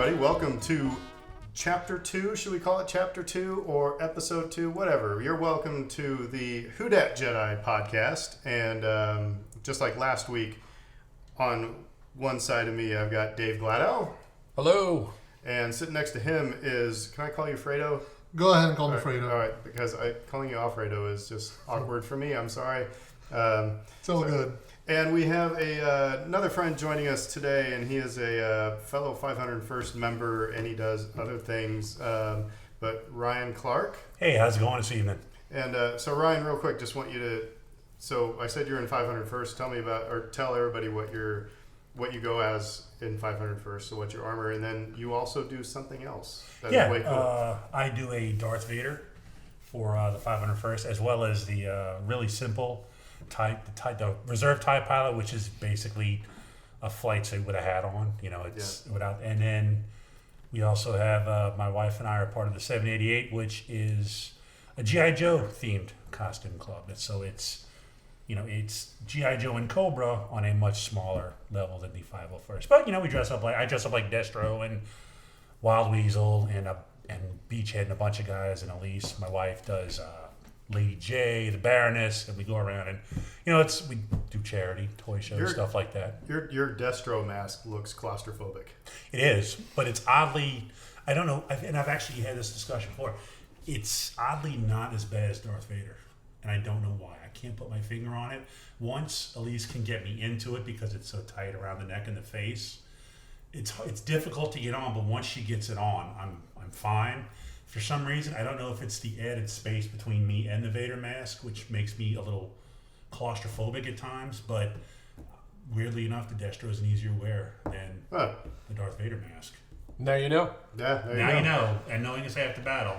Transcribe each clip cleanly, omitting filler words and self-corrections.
everybody. Welcome to Chapter 2. Should we call it Chapter 2 or Episode 2? Whatever. You're welcome to the Who Dat Jedi podcast. And just like last week, on one side of me, I've got Dave Gladell. Hello. And sitting next to him is, can I call you Fredo? Go ahead and call me Fredo. All right, because calling you Alfredo is just awkward for me. I'm sorry. It's all good. And we have another friend joining us today, and he is a fellow 501st member, and he does other things. But Ryan Clark. Hey, how's it going this evening? And so Ryan, real quick, just want you to. So I said you're in 501st. Tell me about, or tell everybody what you go as in 501st. So what's your armor, and then you also do something else. That's way cool. I do a Darth Vader for the 501st, as well as the really simple the reserve TIE pilot, which is basically a flight suit with a hat on. You know, it's without. And then we also have my wife and I are part of the 788, which is a GI Joe themed costume club. So it's GI Joe and Cobra on a much smaller level than the 501st. But we dress up like I dress up like Destro and Wild Weasel and Beachhead and a bunch of guys, and Elise, my wife, does Lady J, the Baroness, and we go around and we do charity, toy shows, stuff like that. Your Destro mask looks claustrophobic. It is, but it's oddly, I don't know, and I've actually had this discussion before. It's oddly not as bad as Darth Vader, and I don't know why. I can't put my finger on it. Once Elise can get me into it because it's so tight around the neck and the face, it's difficult to get on. But once she gets it on, I'm fine. For some reason, I don't know if it's the added space between me and the Vader mask, which makes me a little claustrophobic at times, but weirdly enough, the Destro is an easier wear than the Darth Vader mask. Now you know. Yeah, now you know, and knowing is half the battle.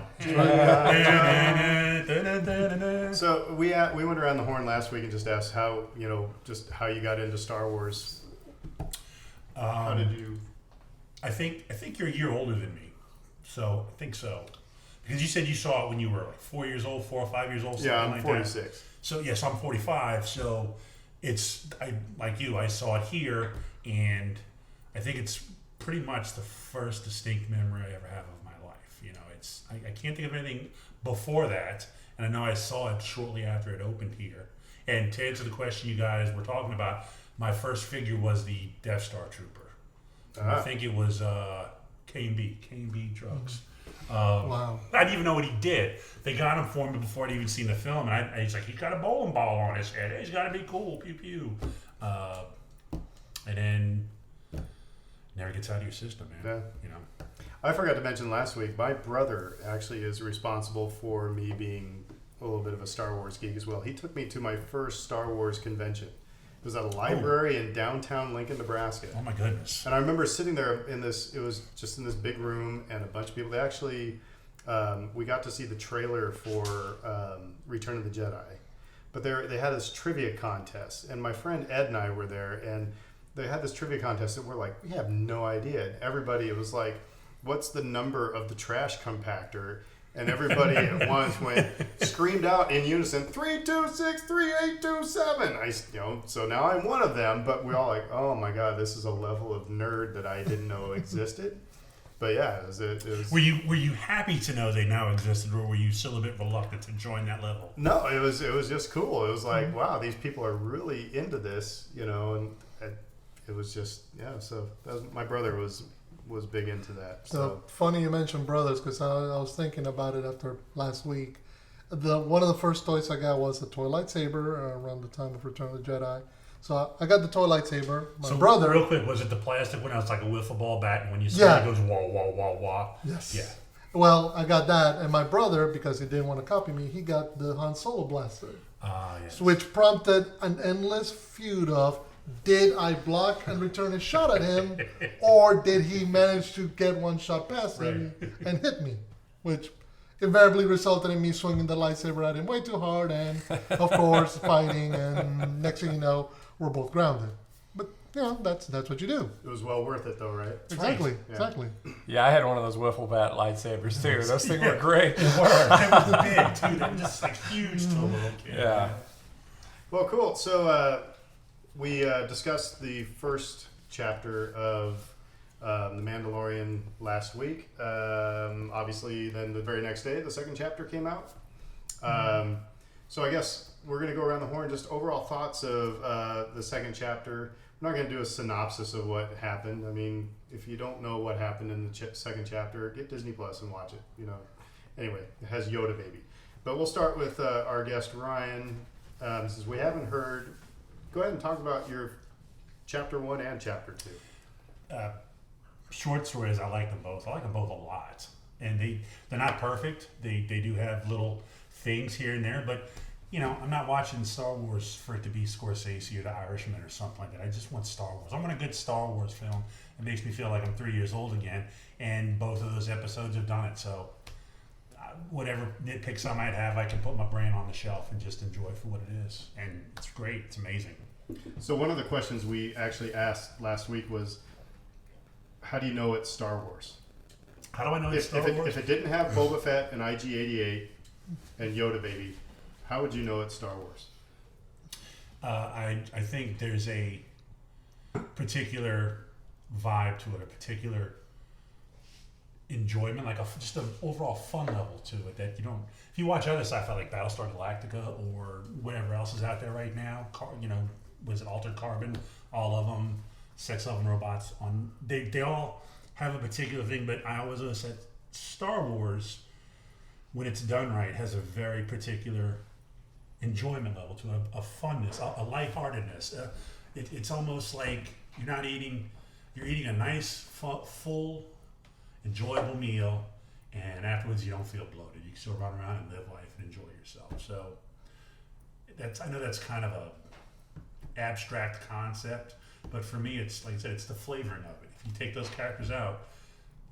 So we went around the horn last week and just asked how you got into Star Wars. How did you? I think you're a year older than me, so I think so. Because you said you saw it when you were like 4 years old, 4 or 5 years old. Yeah, I'm like 46. That. So yes, I'm 45. So like you, I saw it here, and I think it's pretty much the first distinct memory I ever have of my life. I can't think of anything before that, and I know I saw it shortly after it opened here. And to answer the question you guys were talking about, my first figure was the Death Star Trooper. I think it was K&B Drugs. Wow. I didn't even know what he did. They got him for me before I'd even seen the film, and he's like, he's got a bowling ball on his head. He's got to be cool. Pew pew. And then never gets out of your system, man. Yeah. I forgot to mention last week, my brother actually is responsible for me being a little bit of a Star Wars geek as well. He took me to my first Star Wars convention. It was at a library in downtown Lincoln, Nebraska. Oh my goodness. And I remember sitting there it was just in this big room and a bunch of people. They actually, we got to see the trailer for Return of the Jedi. But they had this trivia contest, and my friend Ed and I were there, and they had this trivia contest, and we're like, we have no idea. And everybody, it was like, what's the number of the trash compactor? And everybody at once screamed out in unison, 3263827. So now I'm one of them, but we're all like, oh my God, this is a level of nerd that I didn't know existed. But yeah, it was. Were you happy to know they now existed, or were you still a bit reluctant to join that level? No, it was just cool. It was like, wow, these people are really into this, and it was just, so my brother was big into that. So funny you mentioned brothers, because I was thinking about it after last week. One of the first toys I got was a toy lightsaber around the time of Return of the Jedi. So I got the toy lightsaber. My brother. Real quick, was it the plastic one? It's like a wiffle ball bat, and when you slide, it goes wah wah wah wah. Yes. Yeah. Well, I got that, and my brother, because he didn't want to copy me, he got the Han Solo blaster. Yes. Which prompted an endless feud of, did I block and return a shot at him, or did he manage to get one shot past me and hit me? Which invariably resulted in me swinging the lightsaber at him way too hard, and of course fighting, and next thing you know, we're both grounded. But that's what you do. It was well worth it though, right? Exactly. Yeah. Exactly. Yeah, I had one of those wiffle bat lightsabers too. Those things were great. They were big too. They were just like huge to a little kid. Yeah. Well, cool. So we discussed the first chapter of The Mandalorian last week. Obviously, then the very next day, the second chapter came out. So I guess we're going to go around the horn. Just overall thoughts of the second chapter. I'm not going to do a synopsis of what happened. I mean, if you don't know what happened in the second chapter, get Disney Plus and watch it. Anyway, it has Yoda baby. But we'll start with our guest Ryan. Since we haven't heard, go ahead and talk about your chapter 1 and chapter 2. Short stories, I like them both. I like them both a lot, and they're not perfect. They do have little things here and there, but I'm not watching Star Wars for it to be Scorsese or The Irishman or something like that. I just want Star Wars. I want a good Star Wars film. It makes me feel like I'm 3 years old again, and both of those episodes have done it. So whatever nitpicks I might have, I can put my brain on the shelf and just enjoy for what it is, and it's great. It's amazing. So one of the questions we actually asked last week was, how do you know it's Star Wars? How do I know it's Star Wars? If it didn't have Boba Fett and IG-88 and Yoda baby, how would you know it's Star Wars? I think there's a particular vibe to it, a particular enjoyment, like just an overall fun level to it that you don't. If you watch other sci-fi like Battlestar Galactica or whatever else is out there right now, was it Altered Carbon? All of them, Sex, Love, and Robots. They all have a particular thing, but I always said Star Wars, when it's done right, has a very particular enjoyment level to it, a funness, a lightheartedness. It's almost like you're eating a nice, full, enjoyable meal, and afterwards you don't feel bloated. You can still run around and live life and enjoy yourself. So I know that's kind of a abstract concept, but for me, it's like I said, it's the flavoring of it. If you take those characters out,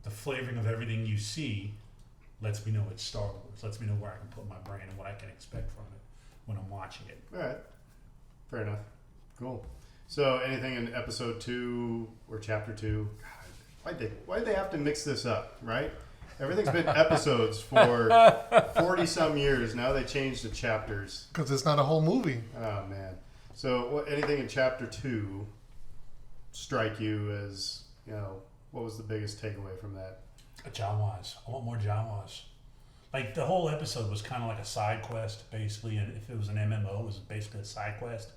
the flavoring of everything you see lets me know it's Star Wars. Lets me know where I can put my brain and what I can expect from it when I'm watching it. All right, fair enough. Cool. So anything in episode 2 or chapter 2? God, why'd they have to mix this up, right? Everything's been episodes for 40 some years. Now they changed to chapters. Because it's not a whole movie. Oh man. So anything in chapter 2 strike you as, what was the biggest takeaway from that? Jawas. I want more Jawas. Like the whole episode was kind of like a side quest, basically. And if it was an MMO, it was basically a side quest.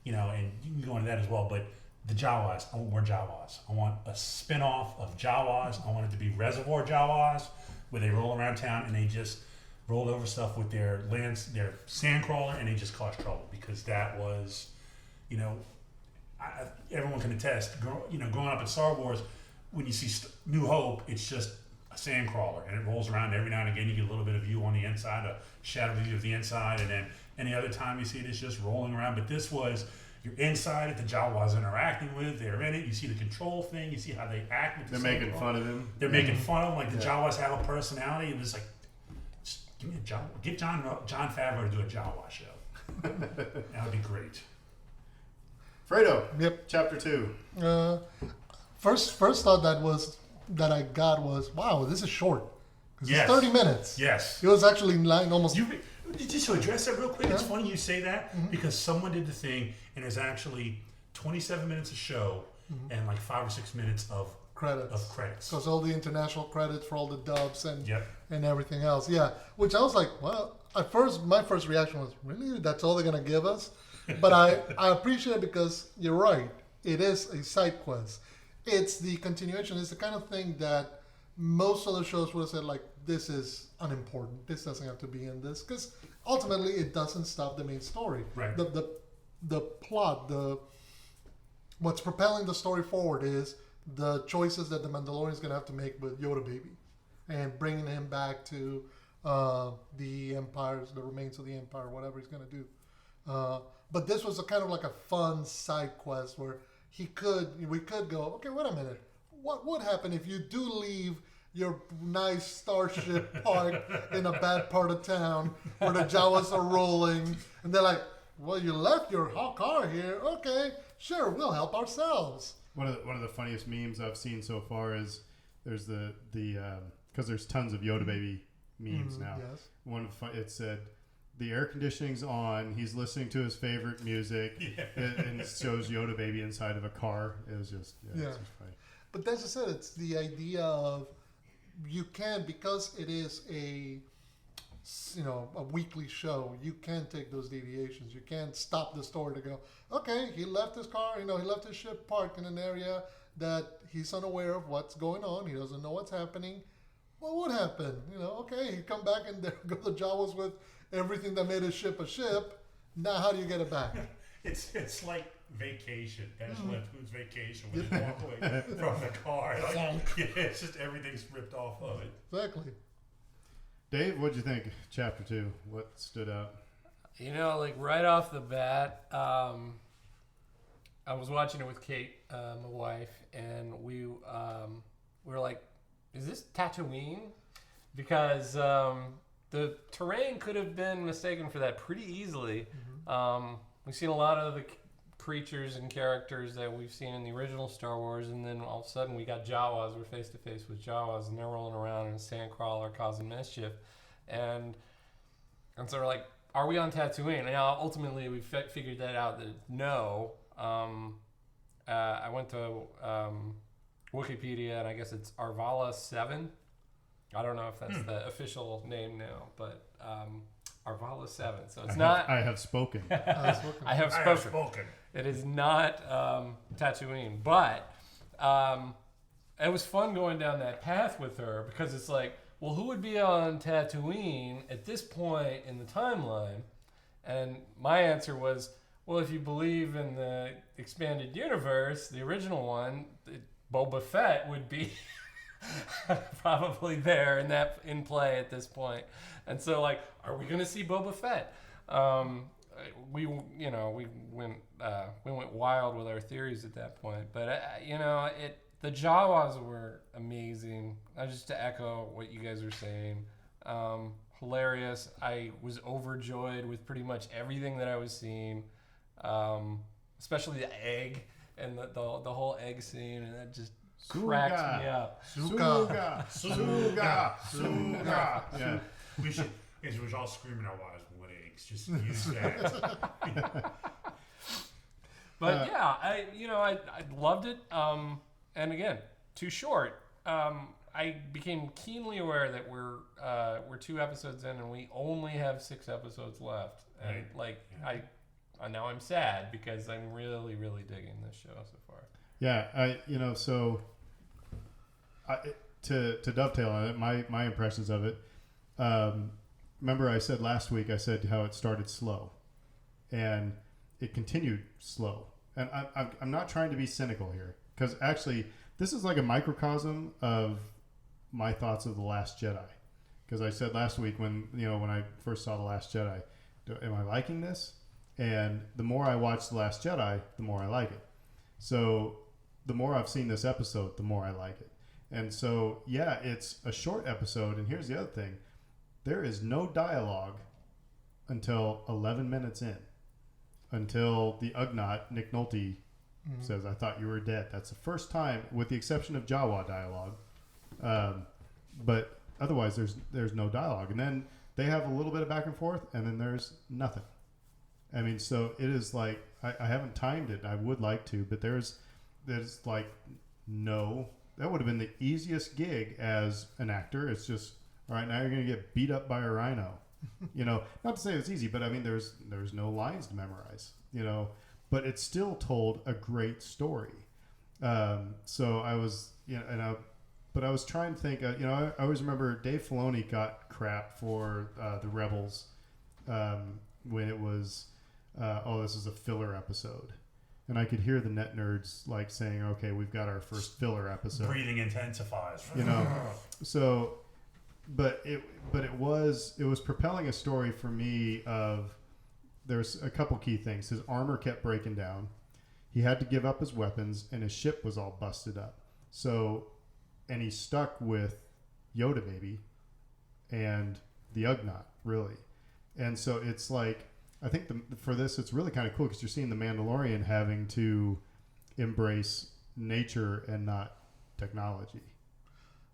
And you can go into that as well. But the Jawas, I want more Jawas. I want a spin-off of Jawas. I want it to be Reservoir Jawas, where they roll around town and they just rolled over stuff with their sandcrawler, and they just cause trouble. Because that was, everyone can attest. Growing up in Star Wars, when you see New Hope, it's just a sandcrawler, and it rolls around every now and again. You get a little bit of view on the inside, a shadow view of the inside, and then any other time you see it, it's just rolling around. But this was, you're inside it, the Jawas interacting with, they're in it, you see the control thing, you see how they act with the They're making fun of him. They're making fun of him, like the Jawas have a personality, and it's like, just give me a Jawa. Get John Favreau to do a Jawa show. That would be great. Fredo. Yep. Chapter 2. First thought that I got was, wow, this is short. Because Yes. it's 30 minutes. Yes. It was actually like almost. Just to address that real quick, it's Yeah. funny you say that because someone did the thing and there's actually 27 minutes of show and like 5 or 6 minutes of credits. credits. So all the international credits for all the dubs and Yep. and everything else. Yeah. Which I was like, well, at first, my first reaction was, really? That's all they're going to give us? But I appreciate it because you're right. It is a side quest. It's the continuation. It's the kind of thing that most other shows would have said, like, this is unimportant. This doesn't have to be in this. Because ultimately, it doesn't stop the main story. Right. The plot, what's propelling the story forward is the choices that the Mandalorian is going to have to make with Yoda baby, and bringing him back to the Empires, the remains of the Empire, whatever he's going to do. But this was a kind of like a fun side quest where we could go, okay, wait a minute. What would happen if you do leave your nice starship parked in a bad part of town where the Jawas are rolling, and they're like, well, you left your car here. Okay, sure, we'll help ourselves. One of the funniest memes I've seen so far is there's the because there's tons of Yoda baby memes now. Yes. It said the air conditioning's on. He's listening to his favorite music, and it shows Yoda baby inside of a car. It was just it's just funny. But that's just it. It's the idea of you can, because it is a weekly show. You can take those deviations. You can't stop the story to go, okay, he left his car. He left his ship parked in an area that he's unaware of what's going on. He doesn't know what's happening. What would happen? Okay, he'd come back and there go the Jawas with everything that made his ship a ship. Now, how do you get it back? It's like vacation. That's Lipscoon's vacation when you walk away from the car. It's just everything's ripped off of it. Exactly. Dave, what'd you think? Chapter 2. What stood out? Right off the bat, I was watching it with Kate, my wife, and we were like, "Is this Tatooine?" Because the terrain could have been mistaken for that pretty easily. We've seen a lot of the creatures and characters that we've seen in the original Star Wars, and then all of a sudden we got Jawas. We're face to face with Jawas, and they're rolling around in a sandcrawler causing mischief. And so we're like, are we on Tatooine? And now ultimately we figured that out, that no. I went to Wikipedia, and I guess it's Arvala 7. I don't know if that's the official name now, but Arvala 7. So it's not. I have spoken. I have spoken. It is not Tatooine, but it was fun going down that path with her, because it's like, well, who would be on Tatooine at this point in the timeline? And my answer was, well, if you believe in the expanded universe, the original one, Boba Fett would be probably there in play at this point. And so, are we going to see Boba Fett? We went wild with our theories at that point. But the Jawas were amazing. Just to echo what you guys were saying, hilarious. I was overjoyed with pretty much everything that I was seeing, especially the egg and the whole egg scene, and that just cracks me up. Suga. Yeah. We should all screaming our wives with eggs. Just use that. But I loved it. And again, too short. I became keenly aware that we're 2 episodes in, and we only have 6 episodes left. And now I'm sad, because I'm really, really digging this show so far. Yeah, to dovetail on it, my impressions of it. Remember, I said last week, how it started slow, and it continued slow. And I'm not trying to be cynical here, because actually, this is like a microcosm of my thoughts of The Last Jedi. Because I said last week when I first saw The Last Jedi, am I liking this? And the more I watch The Last Jedi, the more I like it. So the more I've seen this episode, the more I like it. And so, yeah, it's a short episode. And here's the other thing. There is no dialogue until 11 minutes in. Until the Ugnaught, Nick Nolte, says, "I thought you were dead." That's the first time, with the exception of Jawa dialogue. But otherwise, there's no dialogue. And then they have a little bit of back and forth, and then there's nothing. I mean, so it is like, I haven't timed it. I would like to, but there's like no. That would have been the easiest gig as an actor. It's just, all right, now you're going to get beat up by a rhino. Not to say it's easy, but I mean, there's no lines to memorize. But it still told a great story. So I was, but I was trying to think. I always remember Dave Filoni got crap for the Rebels when it was, this is a filler episode. And I could hear the net nerds saying, "Okay, we've got our first filler episode." Breathing intensifies. So, but it was propelling a story for me of, there's a couple key things. His armor kept breaking down. He had to give up his weapons, and his ship was all busted up. So, and he's stuck with Yoda baby and the Ugnaught, really. And so it's like, I think for this, it's really kind of cool, because you're seeing the Mandalorian having to embrace nature and not technology.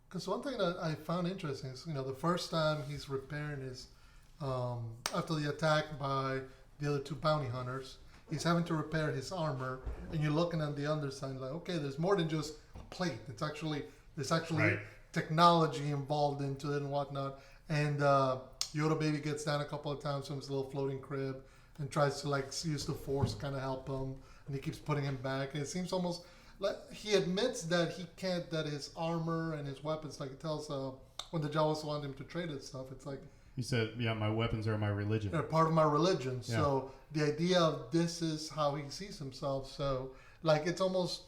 Because one thing that I found interesting is, the first time he's repairing his, after the attack by the other 2 bounty hunters, he's having to repair his armor, and you're looking at the underside like, okay, there's more than just plate. There's actually Right. technology involved into it and whatnot. And Yoda baby gets down a couple of times from his little floating crib and tries to like use the Force to kind of help him, and he keeps putting him back. And it seems almost like he admits that he can't, that his armor and his weapons, like he tells when the Jawas want him to trade it stuff, it's like, He said, "Yeah, my weapons are my religion." they're part of my religion. Yeah. So the idea of this is how he sees himself. So like it's almost,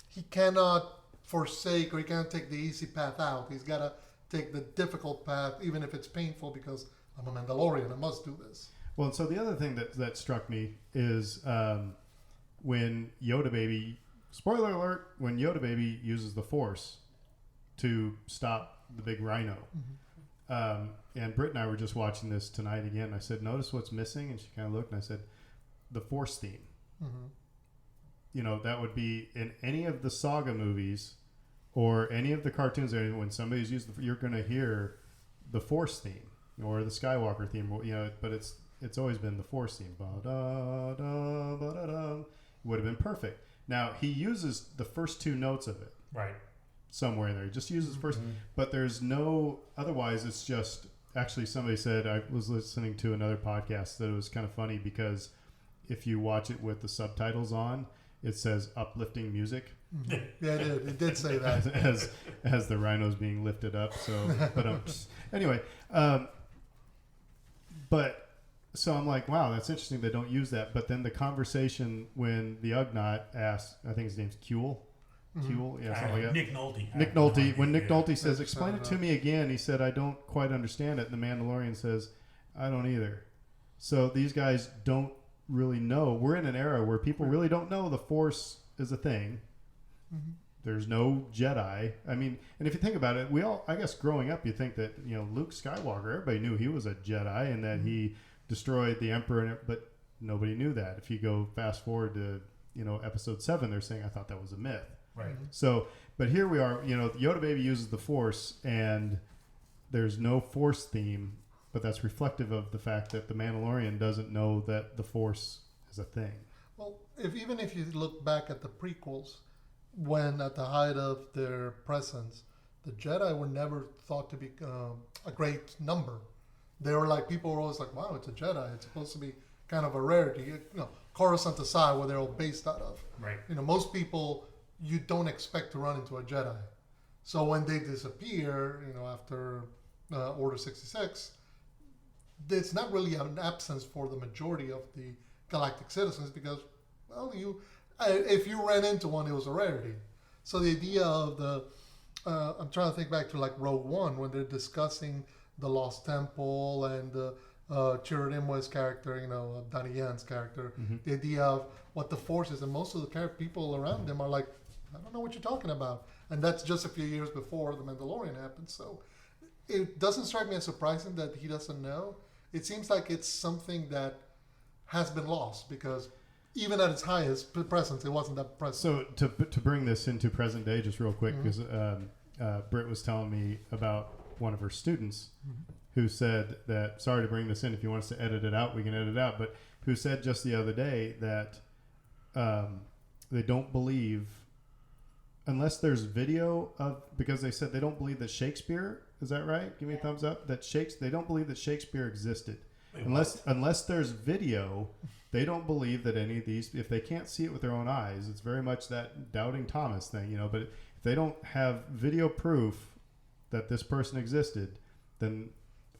he cannot forsake, or he can't take the easy path out. He's got to take the difficult path, even if it's painful, because I'm a Mandalorian. I must do this. Well, and so the other thing that struck me is when Yoda baby, spoiler alert, when Yoda baby uses the Force to stop the big rhino. And Britt and I were just watching this tonight again. I said, "Notice what's missing?" And she kind of looked, and I said, "The Force theme." You know, that would be in any of the saga movies or any of the cartoons. When somebody's used, you're going to hear the Force theme or the Skywalker theme. You know, but it's always been the Force theme. Ba-da-da, ba-da-da. Would have been perfect. Now he uses the first two notes of it. Right. Somewhere in there. He just uses first, but there's no, otherwise it's just, actually somebody said, I was listening to another podcast that it was kind of funny because if you watch it with the subtitles on, it says uplifting music. Yeah, it did say that. as the rhino's being lifted up. So, but anyway, but so I'm like, wow, that's interesting. They don't use that. But then the conversation when the Ugnaught asked, I think his name's Kuel. Kuel, yeah, something like that. Nick Nolte. Nick Nolte. When Nick Nolte says, That's "Explain it to right. me again," he said, "I don't quite understand it." And the Mandalorian says, "I don't either." So these guys don't really know. We're in an era where people really don't know the Force is a thing. There's no Jedi. I mean, and if you think about it, we all, I guess, growing up, you think that Luke Skywalker, everybody knew he was a Jedi and that he destroyed the Emperor, but nobody knew that. If you go fast forward to Episode 7, they're saying, "I thought that was a myth." Right. So, but here we are, Yoda baby uses the Force and there's no Force theme, but that's reflective of the fact that the Mandalorian doesn't know that the Force is a thing. Well, even if you look back at the prequels, when at the height of their presence, the Jedi were never thought to be a great number. They were like, people were always like, "Wow, it's a Jedi. It's supposed to be kind of a rarity." Coruscant aside, where they're all based out of. Right. Most people you don't expect to run into a Jedi. So when they disappear, after Order 66, it's not really an absence for the majority of the galactic citizens because, well, if you ran into one, it was a rarity. So the idea of I'm trying to think back to like Rogue One when they're discussing the Lost Temple and Chirrut Imwe's character, Donnie Yan's character, the idea of what the Force is, and most of the people around them are like, "I don't know what you're talking about," and that's just a few years before the Mandalorian happened. So it doesn't strike me as surprising that he doesn't know. It seems like it's something that has been lost because even at its highest presence, it wasn't that present. So to bring this into present day, just real quick, because Britt was telling me about one of her students who said that, sorry to bring this in, if you want us to edit it out, we can edit it out, but who said just the other day that they don't believe, unless there's video of, because they said they don't believe that Shakespeare, is that right? Give me a thumbs up. They don't believe that Shakespeare existed. Wait, Unless there's video, they don't believe that any of these, if they can't see it with their own eyes, it's very much that doubting Thomas thing, but if they don't have video proof that this person existed, then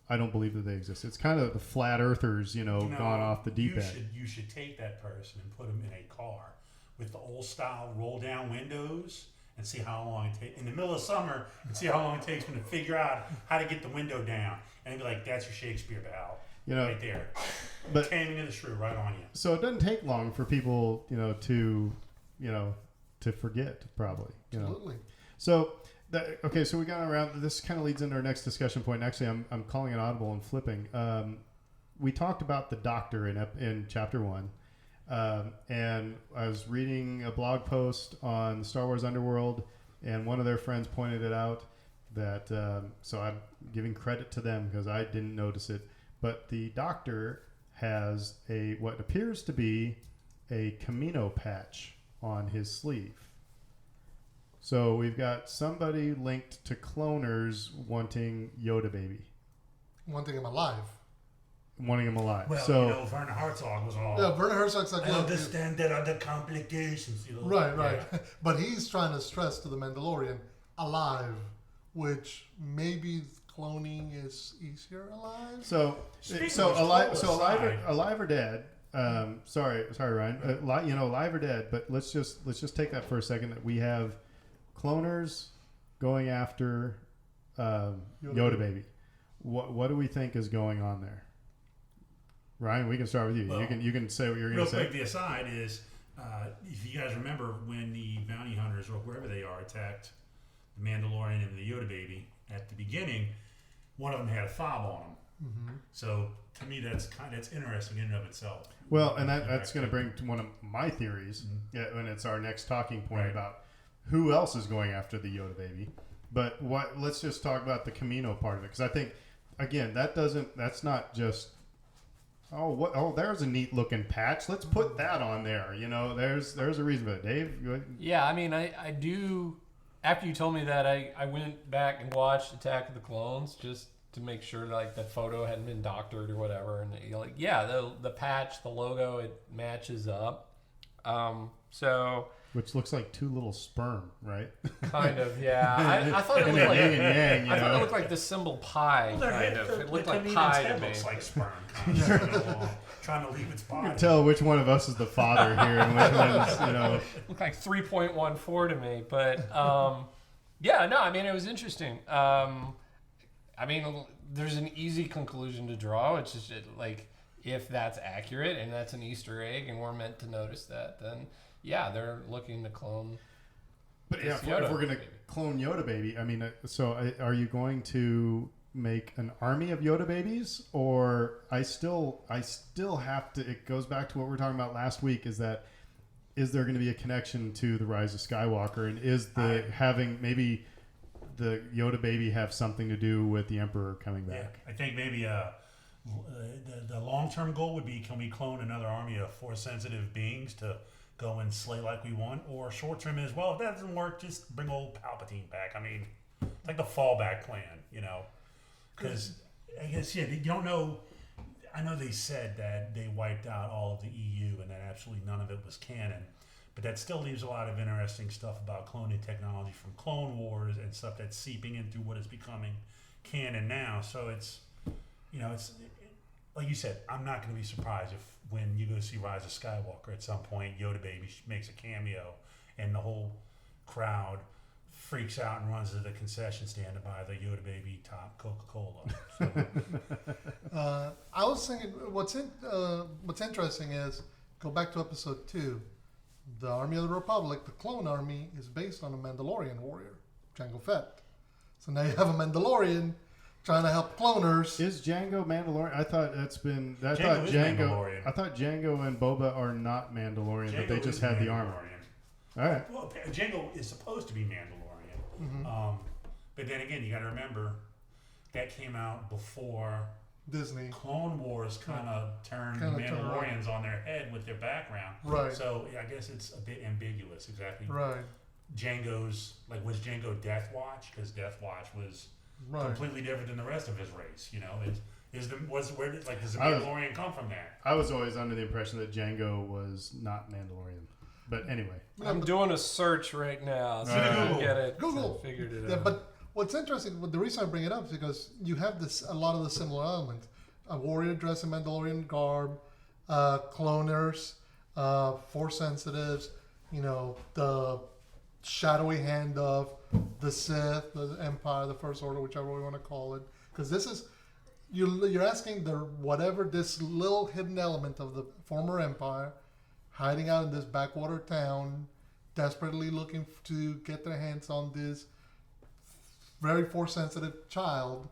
I don't believe that they exist. It's kind of the flat earthers, gone off the deep end. You should take that person and put them in a car with the old style roll down windows and see how long it takes in the middle of summer and see how long it takes them to figure out how to get the window down and be like, "That's your Shakespeare, Val." Right there. But Taming of the shrew right on you. So it doesn't take long for people, to forget, probably. Absolutely. So so we got around. This kind of leads into our next discussion point. Actually, I'm calling it audible and flipping. We talked about the Doctor in Chapter 1, and I was reading a blog post on the Star Wars Underworld, and one of their friends pointed it out. That so I'm giving credit to them because I didn't notice it. But the Doctor has what appears to be a Camino patch on his sleeve. So we've got somebody linked to cloners wanting Yoda baby, Wanting him alive. wanting him alive. Well, so Werner Herzog was all. Yeah, Werner Herzog's like, I look, understand there are the complications. right. Yeah. But he's trying to stress to the Mandalorian, alive, which maybe cloning is easier alive. So Speaking so of alive, Clone so alive, aside- alive or dead. Sorry, Ryan. Alive or dead. But let's just take that for a second. That we have cloners going after Yoda baby. What do we think is going on there? Ryan, we can start with you. Well, you can say what you're going Real to say. quick, the aside is, if you guys remember when the bounty hunters or wherever they are attacked the Mandalorian and the Yoda baby at the beginning, one of them had a fob on him. Mm-hmm. So to me, that's interesting in and of itself. Well, and that's going to bring to one of my theories, when it's our next talking point Right. about who else is going after the Yoda baby. But let's just talk about the Camino part of it, because I think, again, that's not just, there's a neat looking patch. Let's put that on there. There's a reason for it. Dave? Yeah, I mean, I do. After you told me that, I went back and watched Attack of the Clones just to make sure like the photo hadn't been doctored or whatever. And you're like, yeah, the patch, the logo, it matches up. So Which looks like two little sperm, right? kind of, yeah. I thought it And looked then yin like and yang, I thought it looked like the symbol pi. Well, Kind of. It looked like Kamino's pie head to me. looks like sperm, kind of, trying to leave its You body. can tell which one of us is the father here and which one's, Looked like 3.14 to me, but yeah, no, I mean it was interesting. I mean, there's an easy conclusion to draw. It's just like if that's accurate and that's an Easter egg, and we're meant to notice that, then yeah, they're looking to clone. But yeah, It's if Yoda we're going to baby. clone Yoda baby, I mean, are you going to make an army of Yoda babies, or I still have to? It goes back to what we were talking about last week. Is there going to be a connection to the Rise of Skywalker, and is having maybe the Yoda baby have something to do with the Emperor coming back? I think maybe the long-term goal would be, can we clone another army of Force-sensitive beings to go and slay like we want? Or short-term is, well, if that doesn't work, just bring old Palpatine back. I mean, it's like the fallback plan, Because, I guess, you don't know. I know they said that they wiped out all of the EU and that absolutely none of it was canon. But that still leaves a lot of interesting stuff about cloning technology from Clone Wars and stuff that's seeping into what is becoming canon now. So it's like you said, I'm not going to be surprised if when you go see Rise of Skywalker at some point, Yoda baby makes a cameo and the whole crowd freaks out and runs to the concession stand to buy the Yoda baby top Coca-Cola. So. I was thinking, what's interesting is, go back to episode 2. The Army of the Republic, the clone army, is based on a Mandalorian warrior, Jango Fett. So now you have a Mandalorian trying to help cloners. Is Django Mandalorian? I thought Django is Mandalorian. I thought Django and Boba are not Mandalorian, but they Django just is had the armor. Mandalorian. All right. Well, Django is supposed to be Mandalorian. But then again, you got to remember that came out before Disney. Clone Wars kind of turned Kinda Mandalorians on their head with their background. Right. So I guess it's a bit ambiguous exactly. Right. Django's, was Django Death Watch? Because Death Watch was Right. completely different than the rest of his race. Does the I was- Mandalorian come from that? I was always under the impression that Django was not Mandalorian. But anyway. I'm doing a search right now, so I Google. can get it. Google. I figured it Yeah, out. but what's interesting, the reason I bring it up is because you have a lot of the similar elements. A warrior dressed in Mandalorian garb, cloners, force sensitives, the shadowy hand of the Sith, the Empire, the First Order, whichever we want to call it. Because this is, you're asking this little hidden element of the former Empire, hiding out in this backwater town, desperately looking to get their hands on this very force-sensitive child.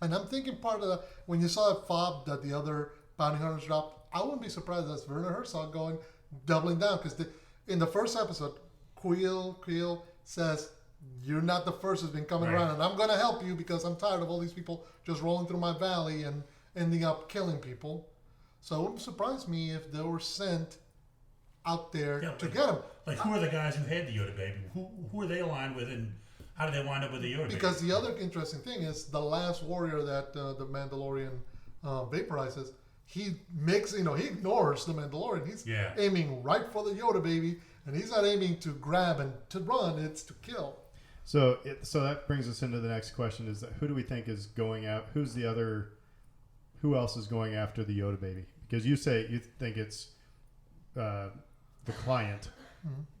And I'm thinking part of when you saw that fob that the other bounty hunters dropped, I wouldn't be surprised if that's Werner Herzog doubling down. Because in the first episode, Creel says, you're not the first who's been coming around, and I'm going to help you because I'm tired of all these people just rolling through my valley and ending up killing people. So it wouldn't surprise me if they were sent out there Yeah, to like- get him. Like, who are the guys who had the Yoda baby? Who are they aligned with, and how did they wind up with the Yoda Because baby? the other interesting thing is the last warrior that the Mandalorian vaporizes, he makes, he ignores the Mandalorian. He's Yeah. aiming right for the Yoda baby, and he's not aiming to grab and to run, it's to kill. So that brings us into the next question: is that who do we think is going out? Who else is going after the Yoda baby? Because you think it's the client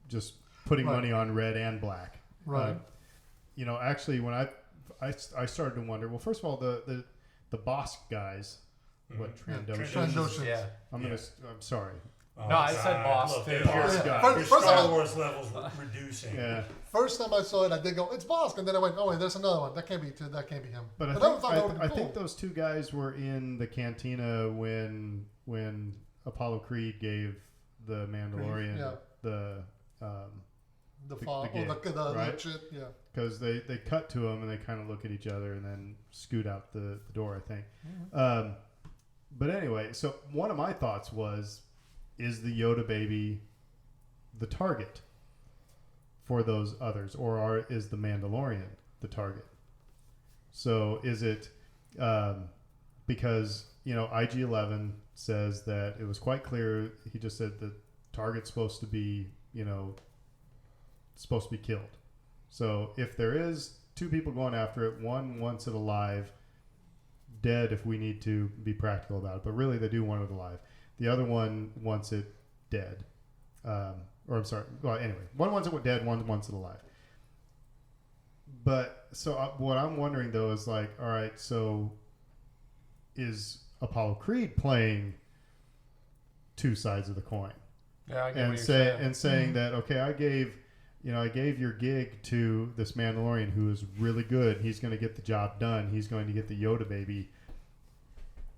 just putting Right. money on red and black. Right. Actually, when I started to wonder. Well, first of all, the boss guys, what Trandoshans? Trandoshans. Yeah. I'm sorry. Oh, No, I said boss, look, too. Your, Boss your guy. First of Star all- Wars levels were reducing. Yeah, First time I saw it, I did go, it's Bosk, and then I went, oh wait, there's another one. That can't be him. but I I thought that would've been think cool. those two guys were in the cantina when Apollo Creed gave the Mandalorian yeah. the The the fall, gig, the right? shit, yeah. because they cut to him and they kind of look at each other and then scoot out the door, I think. But anyway, so one of my thoughts was, is the Yoda baby the target for those others, or is the Mandalorian the target? So is it because IG-11 says that it was quite clear. He just said the target's supposed to be killed. So if there is two people going after it, one wants it alive, dead if we need to be practical about it, but really they do want it alive. The other one wants it dead. Or I'm sorry. Well, anyway, one wants it dead, one wants it alive. But so what I'm wondering though is like, all right, so is Apollo Creed playing two sides of the coin? Yeah, I get And what you're saying. saying that, okay, I gave your gig to this Mandalorian who is really good. He's going to get the job done. He's going to get the Yoda baby.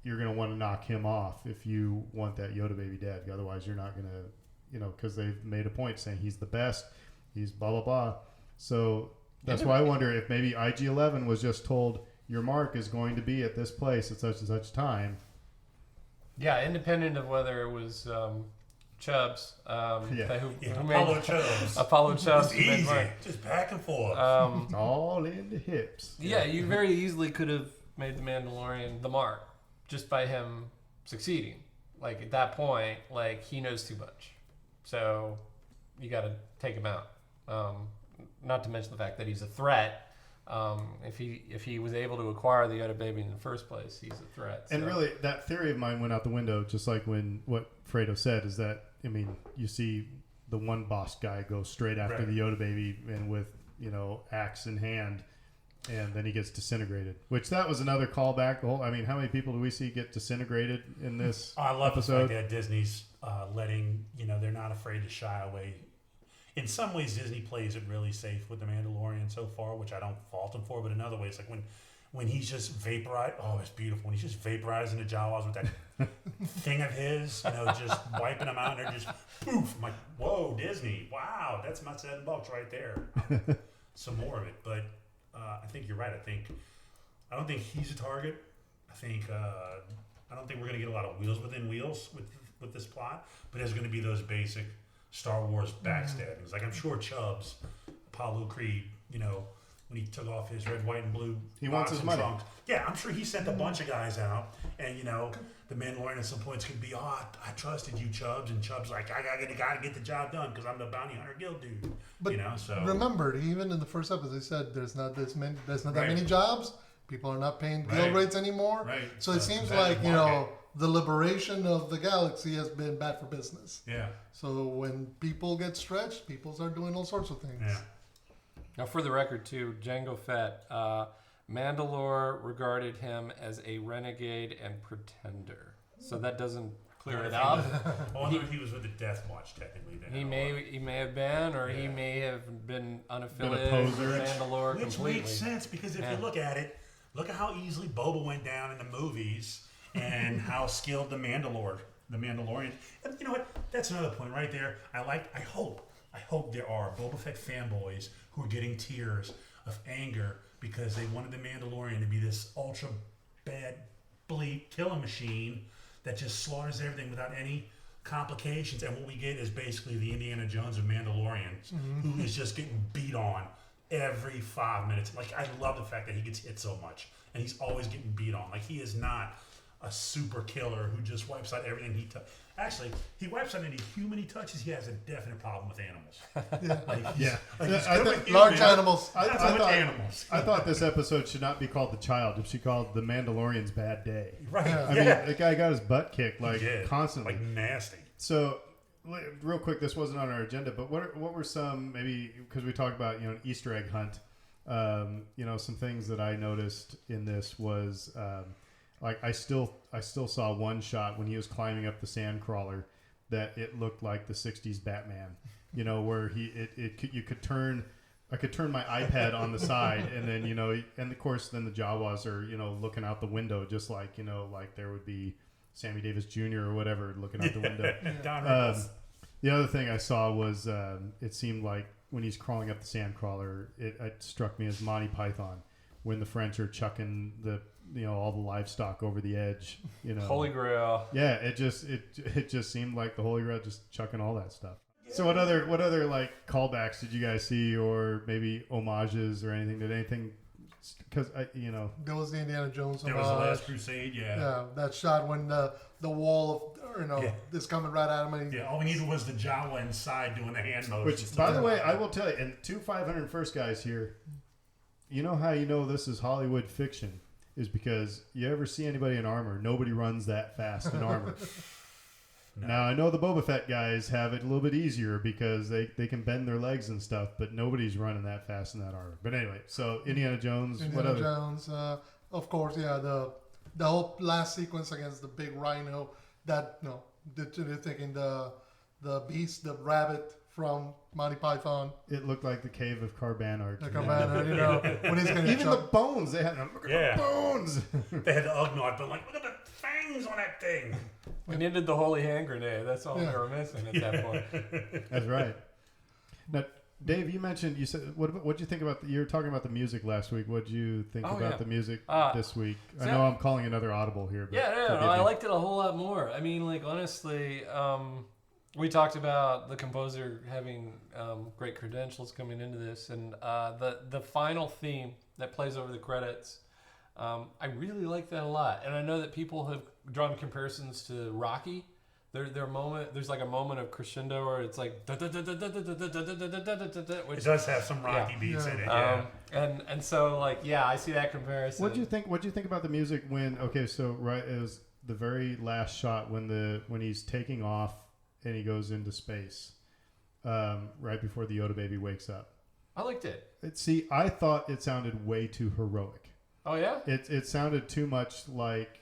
You're going to want to knock him off if you want that Yoda baby dead. Otherwise, you're not going to, because they've made a point saying he's the best. He's blah, blah, blah. So that's why I wonder if maybe IG-11 was just told, your mark is going to be at this place at such and such time. Yeah, independent of whether it was Chubbs, Yeah. who Apollo made Chubbs. Apollo Chubbs. It's who made easy, mine. just back and forth. All in the hips. Yeah, you very easily could have made the Mandalorian the mark just by him succeeding. Like at that point, like he knows too much, so you got to take him out. Not to mention the fact that he's a threat. If he was able to acquire the Yoda baby in the first place, he's a threat. And so. really, that theory of mine went out the window, just like when what Fredo said is that, you see the one boss guy go straight after Right. the Yoda baby and with, axe in hand, and then he gets disintegrated. Which that was another callback. How many people do we see get disintegrated in this I love episode? the fact that Disney's letting, they're not afraid to shy away. In some ways, Disney plays it really safe with The Mandalorian so far, which I don't fault him for. But in other ways, like when he's just vaporized, it's beautiful. When he's just vaporizing the Jawas with that thing of his, just wiping them out, and they're just poof. I'm like, whoa, Disney, wow, that's my $7 right there. Some more of it, but I think you're right. I don't think he's a target. I don't think we're going to get a lot of wheels within wheels with this plot, but there's going to be those basic Star Wars backstabbings. Like I'm sure Chubbs, Apollo Creed, when he took off his red, white, and blue, He wants his boxing money. trunks. Yeah, I'm sure he sent a bunch of guys out, and the Mandalorian at some points could be, I trusted you, Chubbs, and Chubbs like, I gotta get the job done because I'm the bounty hunter guild dude. But So remember, even in the first episode, they said there's not that Right. many jobs. People are not paying guild Right. rates anymore. Right. So it So seems that like market. the liberation of the galaxy has been bad for business. yeah, So when people get stretched, people start doing all sorts of things. yeah. Now, for the record, too, Jango Fett, Mandalore regarded him as a renegade and pretender. So that doesn't clear it up. I wonder if he was with the Death Watch technically. Then. He may have been, or he may have been unaffiliated poser. with Mandalore Which completely. makes sense because if Yeah. you look at it, look at how easily Boba went down in the movies and how skilled the Mandalorian. And you know what? That's another point right there. I hope there are Boba Fett fanboys who are getting tears of anger because they wanted the Mandalorian to be this ultra bad, bleak killing machine that just slaughters everything without any complications, and what we get is basically the Indiana Jones of Mandalorian, who is just getting beat on every 5 minutes. Like, I love the fact that he gets hit so much, and he's always getting beat on. Like, he is not a super killer who just wipes out everything he touches. Actually, he wipes out any human he touches. He has a definite problem with animals. Large animals. Animals. I thought this episode should not be called The Child. It should be called The Mandalorian's Bad Day. Right. I mean, the guy got his butt kicked constantly. Like nasty. So, real quick, this wasn't on our agenda, but what were some, maybe, because we talked about, an Easter egg hunt, some things that I noticed in this was, I still saw one shot when he was climbing up the sand crawler that it looked like the 60s Batman, where you could turn, I could turn my iPad on the side and then, and of course then the Jawas are, looking out the window just like, like there would be Sammy Davis Jr. or whatever looking out the window. The other thing I saw was it seemed like when he's crawling up the sand crawler, it struck me as Monty Python when the French are chucking all the livestock over the edge. Holy Grail. Yeah, it just seemed like the Holy Grail, just chucking all that stuff. So what other like callbacks did you guys see, or maybe homages or anything? Did anything? Because there was the Indiana Jones. There was the Last Crusade. Yeah, that shot when the wall of is coming right at him. And all we needed was the Jawa inside doing the hand motions. Which, by the way, I will tell you, and two 501st guys here, how you know this is Hollywood fiction is because you ever see anybody in armor, nobody runs that fast in armor. No. Now, I know the Boba Fett guys have it a little bit easier because they can bend their legs and stuff, but nobody's running that fast in that armor. But anyway, so Indiana Jones, Indiana Jones, of course, the whole last sequence against the big rhino, that, they're thinking the beast, the rabbit from Monty Python. It looked like the cave of Carbanard. The Carbanard, when he's going to even the bones, they had look at the bones. They had the Ugnaught, but like, look at the fangs on that thing. We needed the holy hand grenade. That's all we were missing at that point. That's right. Now, Dave, you said, what'd you think about, you were talking about the music last week. What'd you think about the music this week? I know I'm calling another audible here. But I liked it a whole lot more. I mean, like, honestly, we talked about the composer having great credentials coming into this, and the final theme that plays over the credits, I really like that a lot. And I know that people have drawn comparisons to Rocky. There's like a moment of crescendo where it's like, which it does have some Rocky beats in it. And so I see that comparison. What'd you think about the music when? Okay, so it was the very last shot when he's taking off and he goes into space, right before the Yoda baby wakes up. I liked it. I thought it sounded way too heroic. Oh yeah. It sounded too much like.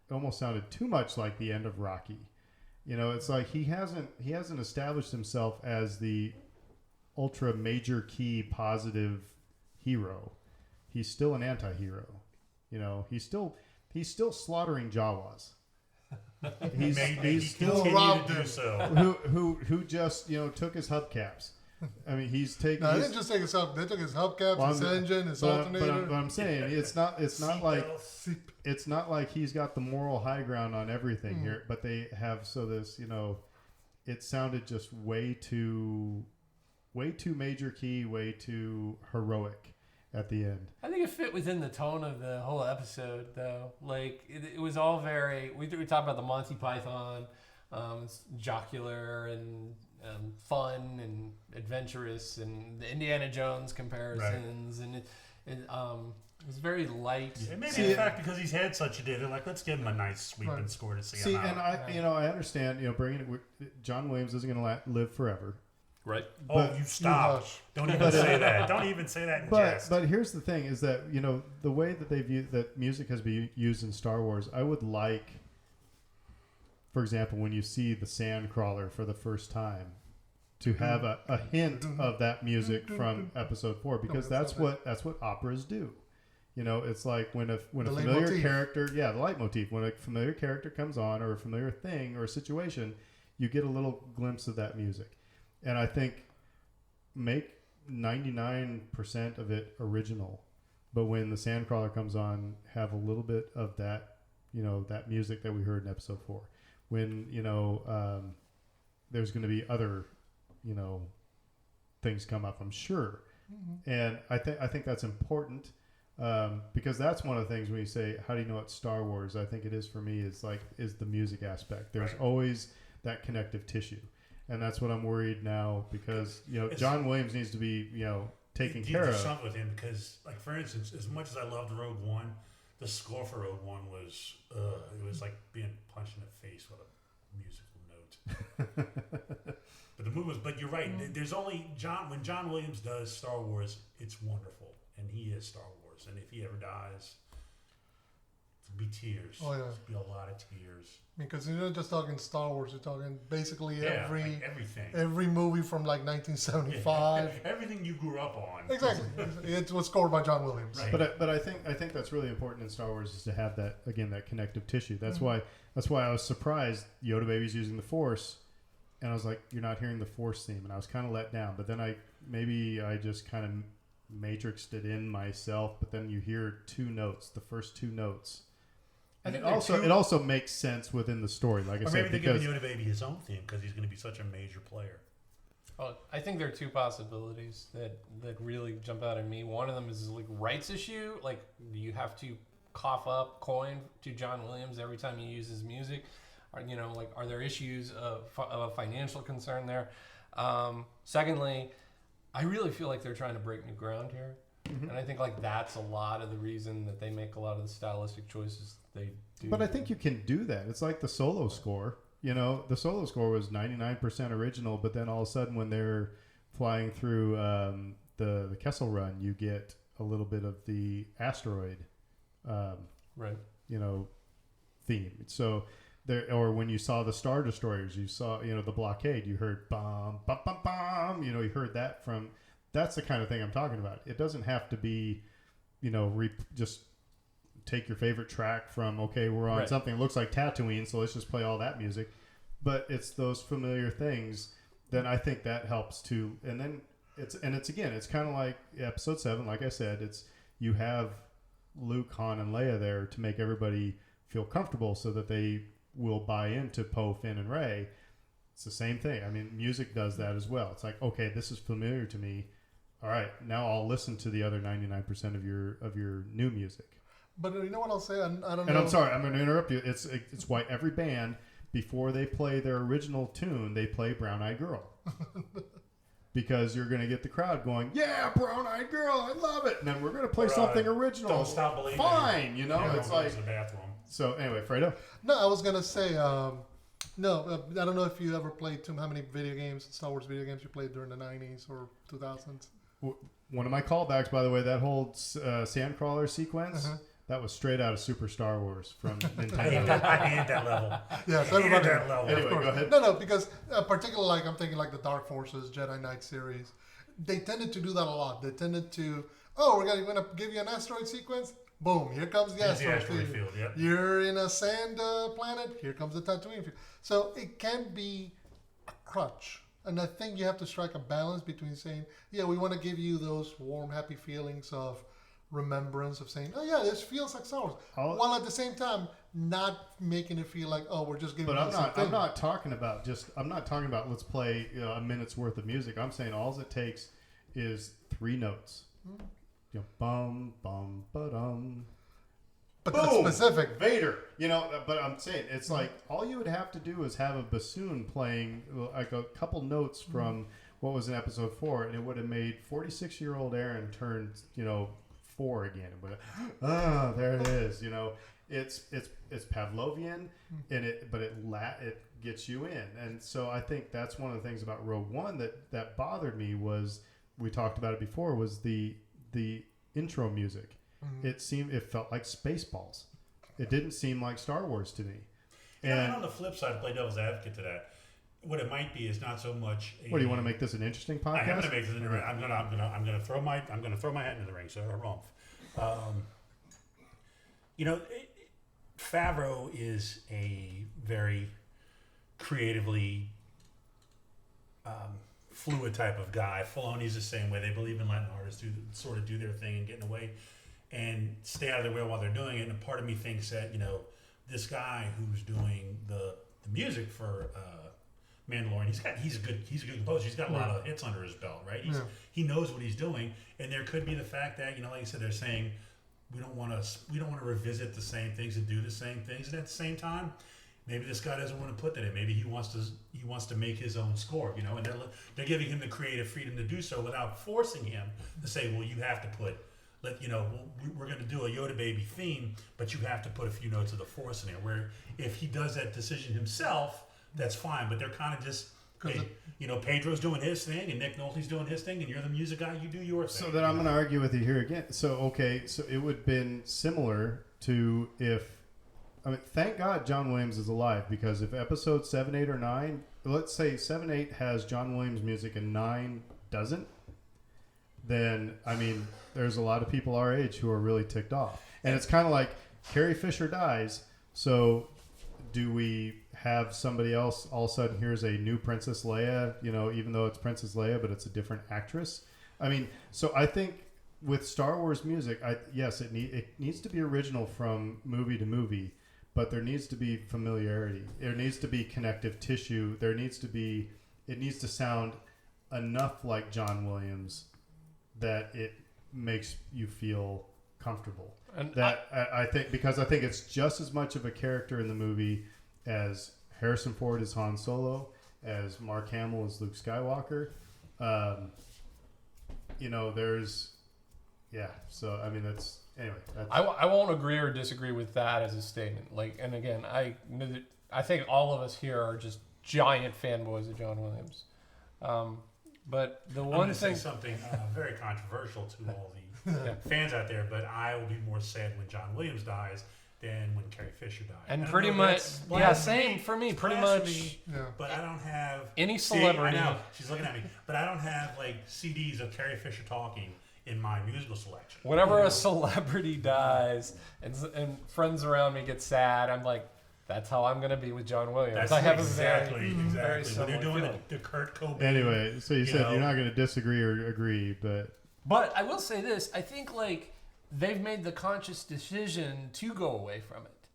Almost sounded too much like the end of Rocky. It's like he hasn't established himself as the ultra major key positive hero. He's still an anti-hero. He's still slaughtering Jawas. He's still robbed them. Who just took his hubcaps. I mean, he's taking. No, they didn't just take his hub. They took his hubcaps, his engine, his alternator. But I'm saying it's not like he's got the moral high ground on everything here. But they have this. It sounded just way too major key, way too heroic at the end. I think it fit within the tone of the whole episode, though. Like it was all very. We talked about the Monty Python, jocular and. Fun and adventurous, and the Indiana Jones comparisons, and it was very light. Yeah, maybe in fact because he's had such a day, they're like, let's give him a nice sweeping score to see him out. And I understand, bringing it. John Williams isn't going to live forever, right? But you stop! Don't even say that. Don't even say that in jest. But here's the thing: is that the way that that music has been used in Star Wars, I would like. For example, when you see the sand crawler for the first time, to have a hint of that music from Episode 4, because that's what operas do. It's like when a familiar character, the leitmotif, when a familiar character comes on, or a familiar thing or a situation, you get a little glimpse of that music. And I think make 99% of it original, but when the sandcrawler comes on, have a little bit of that, that music that we heard in Episode 4. when there's going to be other things come up, I'm sure. And I think that's important, because that's one of the things when you say, how do you know it's Star Wars? I think it is for me is the music aspect. There's always that connective tissue, and that's what I'm worried now, because John Williams needs to be taken care of. Something with him, because like for instance, as much as I loved Rogue One, the score for Rogue One was it was like being punched in the face with a musical note. But the movie was. But you're right. There's only when John Williams does Star Wars, it's wonderful, and he is Star Wars. And if he ever dies, it'll be tears. Oh yeah, it'll be a lot of tears. Because you're not just talking Star Wars. You're talking basically everything. Every movie from like 1975. Everything you grew up on. Exactly. It was scored by John Williams. Right. But I think that's really important in Star Wars, is to have that connective tissue. That's why I was surprised Yoda Baby's using the Force, and I was like, you're not hearing the Force theme, and I was kind of let down. But then I just kind of matrixed it in myself. But then you hear the first two notes. And it also makes sense within the story, like I said. Or maybe they're giving Yoda Baby his own theme because he's going to be such a major player. Well, I think there are two possibilities that really jump out at me. One of them is like rights issue, like you have to cough up coin to John Williams every time you use his music. Are there issues of financial concern there? Secondly, I really feel like they're trying to break new ground here. And I think that's a lot of the reason that they make a lot of the stylistic choices they do. But I think you can do that. It's like the solo score. The solo score was 99% original, but then all of a sudden when they're flying through the Kessel Run, you get a little bit of the asteroid, theme. So or when you saw the Star Destroyers, you saw the blockade. You heard bum bum bum bum. You heard that from. That's the kind of thing I'm talking about. It doesn't have to be, just take your favorite track from, okay, we're on something that looks like Tatooine, so let's just play all that music. But it's those familiar things. Then I think that helps too. And then it's kind of like Episode 7. Like I said, you have Luke, Han, and Leia there to make everybody feel comfortable, so that they will buy into Poe, Finn, and Rey. It's the same thing. I mean, music does that as well. It's like, okay, this is familiar to me. All right, now I'll listen to the other 99% of your new music. But you know what I'll say? I don't know. And I'm sorry, I'm going to interrupt you. It's why every band, before they play their original tune, they play Brown Eyed Girl. Because you're going to get the crowd going, yeah, Brown Eyed Girl, I love it. And then we're going to play something original. Don't Stop Believing. Fine, it's like. The bathroom. So anyway, Fredo? No, I was going to say, no, I don't know if you ever played how many Star Wars video games you played during the 90s or 2000s. One of my callbacks, by the way, that whole Sandcrawler sequence, that was straight out of Super Star Wars from Nintendo. I hated that level. Yes, everybody. That level. Anyway, go ahead. No, because particularly I'm thinking like the Dark Forces, Jedi Knight series, they tended to do that a lot. They tended to, we're going to give you an asteroid sequence. Boom, here comes the asteroid field. Yep. You're in a sand planet. Here comes the Tatooine field. So it can be a crutch. And I think you have to strike a balance between saying, we want to give you those warm, happy feelings of remembrance, of saying, this feels like Star Wars. While at the same time, not making it feel like, we're just giving you something. I'm not talking about let's play a minute's worth of music. I'm saying all it takes is 3 notes. Bum, bum, ba-dum. But that's specific. Vader. But I'm saying, it's like, all you would have to do is have a bassoon playing like a couple notes from what was in Episode 4, and it would have made 46-year-old Aaron turn, 4 again. But there it is. It's Pavlovian, but it gets you in. And so I think that's one of the things about Rogue One that bothered me was, we talked about it before, was the intro music. It felt like Spaceballs. It didn't seem like Star Wars to me. And on the flip side, play devil's advocate to that. What it might be is not so much. What do you want to make this an interesting podcast? I am going to make this interesting. I'm going to throw my hat into the ring. So I'm wrong. Favreau is a very creatively fluid type of guy. Filoni's the same way. They believe in letting artists sort of do their thing and getting away and stay out of their way while they're doing it. And part of me thinks that, this guy who's doing the the music for Mandalorian. He's a good composer. He's got a lot of hits under his belt, right? He knows what he's doing, and there could be the fact that like you said, they're saying we don't want to revisit the same things and do the same things, and at the same time, maybe this guy doesn't want to put that in. Maybe he wants to make his own score, and they're giving him the creative freedom to do so without forcing him to say, well, you have to put. We're going to do a Yoda baby theme, but you have to put a few notes of the Force in there. Where if he does that decision himself, that's fine. But they're kind of just, hey, Pedro's doing his thing, and Nick Nolte's doing his thing, and you're the music guy. You do your thing. So then I'm going to argue with you here again. So it would have been similar to thank God John Williams is alive, because if episode 7, 8, or 9, let's say 7, 8 has John Williams music and 9 doesn't, then there's a lot of people our age who are really ticked off. And it's kind of like Carrie Fisher dies, so do we have somebody else all of a sudden? Here's a new Princess Leia, even though it's Princess Leia, but it's a different actress. So I think with Star Wars music, it needs to be original from movie to movie, but there needs to be familiarity. There needs to be connective tissue. It needs to sound enough like John Williams that it makes you feel comfortable. And I think it's just as much of a character in the movie as Harrison Ford is Han Solo, as Mark Hamill is Luke Skywalker. That's anyway. I won't agree or disagree with that as a statement. And again, I think all of us here are just giant fanboys of John Williams. But the one thing, say something very controversial to all the fans out there, but I will be more sad when John Williams dies than when Carrie Fisher dies. And pretty much, same for me. Pretty much, but I don't have any celebrity. I know she's looking at me, but I don't have CDs of Carrie Fisher talking in my musical selection. Whenever a celebrity dies and friends around me get sad, I'm like, that's how I'm going to be with John Williams. I have exactly. Very when they're doing the Kurt Cobain. Anyway, so you said you're not going to disagree or agree, but I will say this: I think they've made the conscious decision to go away from it,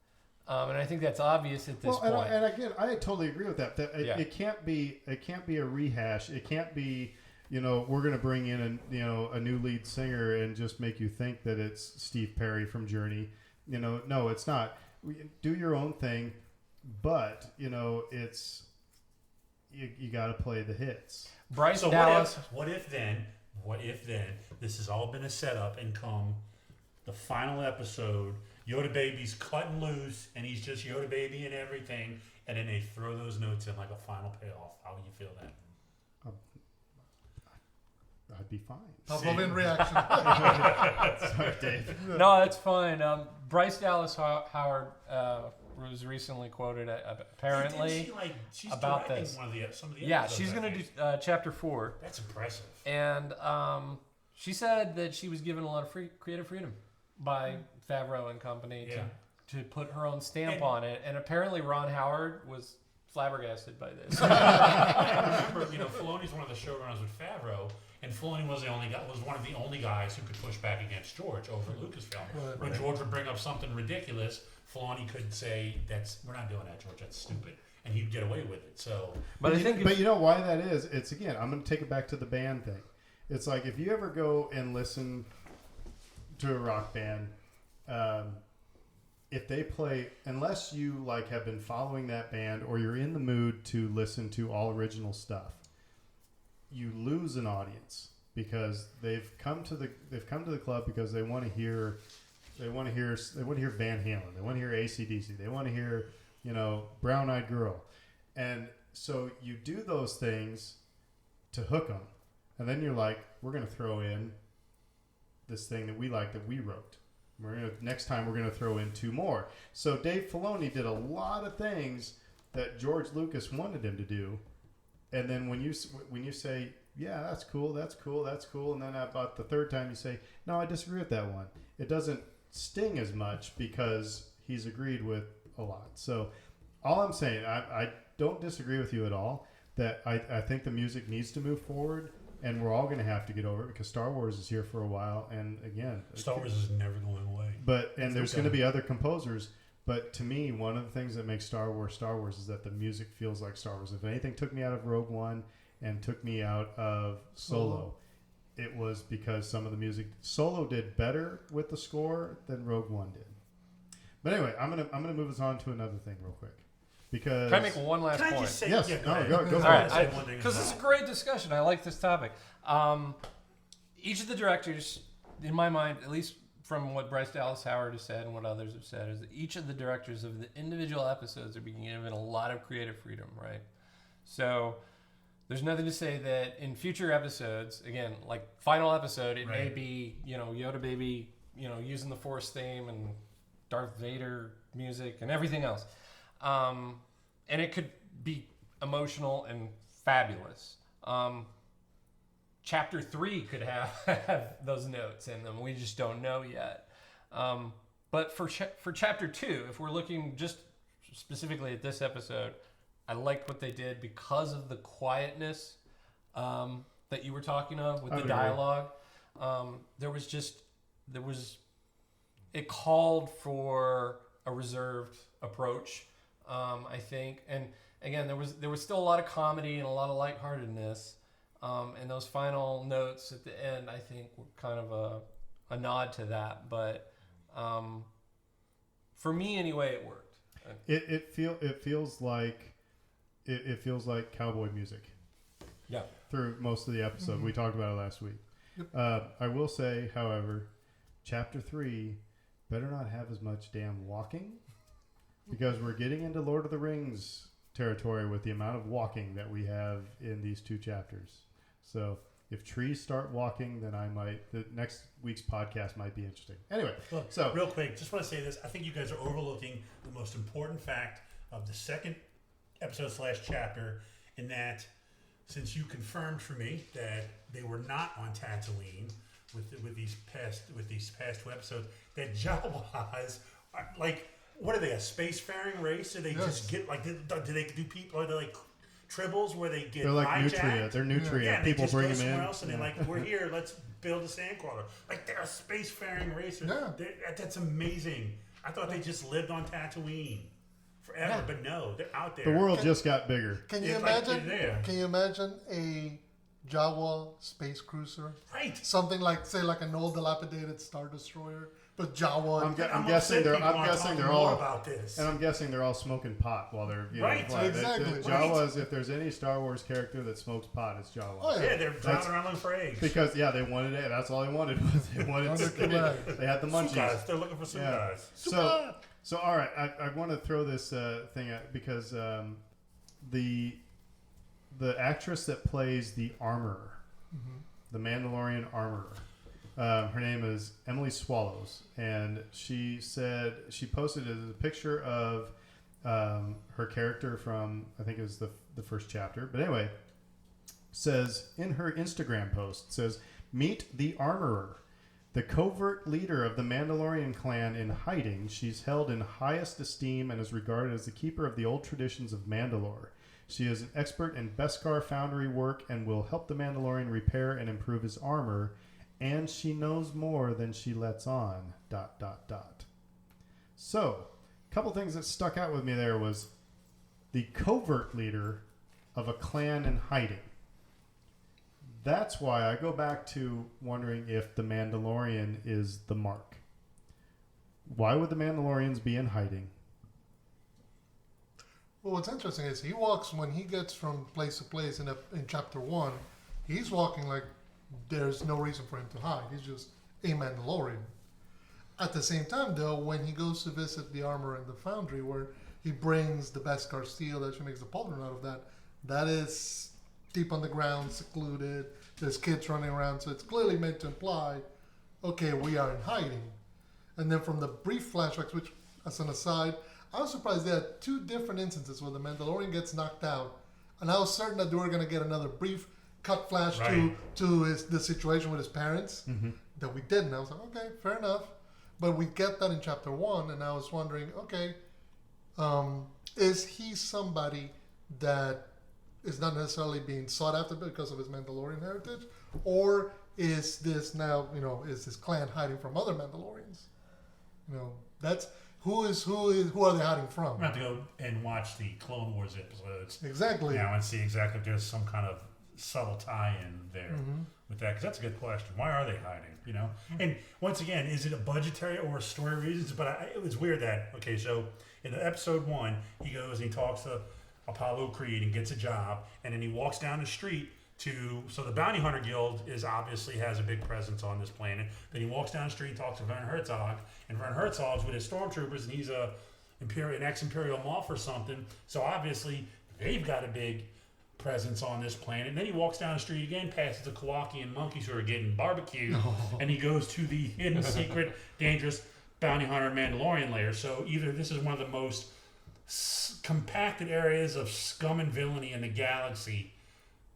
and I think that's obvious at this point. And again, I totally agree with that. It can't be a rehash. It can't be. We're going to bring in a new lead singer and just make you think that it's Steve Perry from Journey. No, it's not. Do your own thing, but it's you got to play the hits. Bryce so Dallas. What if then this has all been a setup, and come the final episode, Yoda Baby's cutting loose, and he's just Yoda Baby and everything, and then they throw those notes in like a final payoff. How would you feel then? I'd be fine. Pavlovian reaction. Sorry, Dave. No, that's fine. Bryce Dallas Howard was recently quoted apparently she's about this. Some of the she's going to do chapter 4. That's impressive. And she said that she was given a lot of creative freedom by Favreau and company to put her own stamp on it. And apparently Ron Howard was flabbergasted by this. I remember, Filoni's one of the showrunners with Favreau. And Filoni was one of the only guys who could push back against George over Lucasfilm. When George would bring up something ridiculous, Filoni could say, "We're not doing that, George. That's stupid," and he'd get away with it. So, but you know why that is? It's again, I'm going to take it back to the band thing. It's like if you ever go and listen to a rock band, if they play, unless you have been following that band or you're in the mood to listen to all original stuff, you lose an audience because they've come to the club because they want to hear Van Halen, they want to hear AC/DC, they want to hear Brown Eyed Girl, and so you do those things to hook them, and then you're like, we're going to throw in this thing that we like that we wrote. Next time we're going to throw in 2 more. So Dave Filoni did a lot of things that George Lucas wanted him to do. And then when you say, yeah, that's cool, and then about the 3rd time you say, no, I disagree with that one, it doesn't sting as much because he's agreed with a lot. So all I'm saying, I don't disagree with you at all, that I think the music needs to move forward, and we're all going to have to get over it because Star Wars is here for a while, and again, Star Wars is never going away. And there's going to be other composers, But to me, one of the things that makes Star Wars is that the music feels like Star Wars. If anything took me out of Rogue One and took me out of Solo, it was because some of the music Solo did better with the score than Rogue One did. But anyway, I'm gonna move us on to another thing real quick. Because can I make one last Can I point? just say, yes, yeah, go for All it. right, because this is a great discussion. I like this topic. Each of the directors, in my mind, at least from what Bryce Dallas Howard has said and what others have said, is that each of the directors of the individual episodes are being given a lot of creative freedom, right? So there's nothing to say that in future episodes, again, like final episode, it may be, Yoda baby, using the Force theme and Darth Vader music and everything else. And it could be emotional and fabulous. Chapter 3 could have those notes in them. We just don't know yet. But for Chapter 2, if we're looking just specifically at this episode, I liked what they did because of the quietness that you were talking of with the dialogue. It called for a reserved approach, I think. And again, there was still a lot of comedy and a lot of lightheartedness. And those final notes at the end, I think, were kind of a nod to that. But for me, anyway, it worked. It feels like cowboy music. Yeah. Through most of the episode, we talked about it last week. Yep. I will say, however, Chapter 3 better not have as much damn walking, because we're getting into Lord of the Rings territory with the amount of walking that we have in these 2 chapters. So if trees start walking, then the next week's podcast might be interesting. Anyway, Well, real quick, just want to say this. I think you guys are overlooking the most important fact of the second episode / chapter, in that since you confirmed for me that they were not on Tatooine with these past 2 episodes, that Jawas are like, what are they, a spacefaring race? Do they just get like, do they do people? Are they like tribbles where they get they're like hijacked? Nutria. They're Nutria. Yeah, People they just bring go them in. somewhere else and they're like, we're here. Let's build a sandcrawler. Like, they're a spacefaring race. Yeah. That's amazing. I thought they just lived on Tatooine forever, but no, they're out there. The world just got bigger. Can you It's like imagine? they're there. Can you imagine a Jawa space cruiser? Right. Something like, say, like an old dilapidated Star Destroyer, but Jawa. I'm guessing they're all about this. And I'm guessing they're all smoking pot while they're Right. flying. Exactly. The Jawas, if there's any Star Wars character that smokes pot, it's Jawa. Oh, Yeah, they're driving around looking for eggs. Because they wanted it. That's all they wanted. They wanted they had the munchies. Guys, they're looking for some guys. So all right, I want to throw this thing out because the actress that plays the armorer, the Mandalorian armorer, her name is Emily Swallows, and she posted a picture of her character from, I think it was the first chapter, but anyway, says in her Instagram post, says, "Meet the armorer. The covert leader of the Mandalorian clan in hiding, she's held in highest esteem and is regarded as the keeper of the old traditions of Mandalore. She is an expert in Beskar foundry work and will help the Mandalorian repair and improve his armor, and she knows more than she lets on, ... So, a couple things that stuck out with me there was the covert leader of a clan in hiding. That's why I go back to wondering if the Mandalorian is the mark. Why would the Mandalorians be in hiding? Well, what's interesting is when he gets from place to place in chapter 1, he's walking like there's no reason for him to hide. He's just a Mandalorian. At the same time, though, when he goes to visit the armor in the foundry, where he brings the Beskar steel that she makes the pauldron out of, that is deep on the ground, secluded. There's kids running around, so it's clearly meant to imply, okay, we are in hiding. And then from the brief flashbacks, which, as an aside, I was surprised they had 2 different instances where the Mandalorian gets knocked out, and I was certain that they were going to get another brief cut flash to the situation with his parents that we didn't. I was like, okay, fair enough. But we get that in chapter 1, and I was wondering, okay, is he somebody that is not necessarily being sought after because of his Mandalorian heritage, or is this now, is this clan hiding from other Mandalorians? That's who are they hiding I'm from? gonna have to go and watch the Clone Wars episodes Exactly. now and see exactly if there's some kind of subtle tie-in there with that, because that's a good question. Why are they hiding? You know, and once again, is it a budgetary or a story reasons? But it was weird that so in episode 1, he goes and he talks to Apollo Creed and gets a job, and then he walks down the street so the Bounty Hunter Guild obviously has a big presence on this planet. Then he walks down the street and talks to Werner Herzog, and Werner Herzog's with his stormtroopers, and he's an ex-Imperial Moff or something. So obviously they've got a big presence on this planet. And then he walks down the street again, passes the Kowakian monkeys who are getting barbecued, and he goes to the hidden, secret, dangerous Bounty Hunter Mandalorian lair. So either this is one of the most compacted areas of scum and villainy in the galaxy,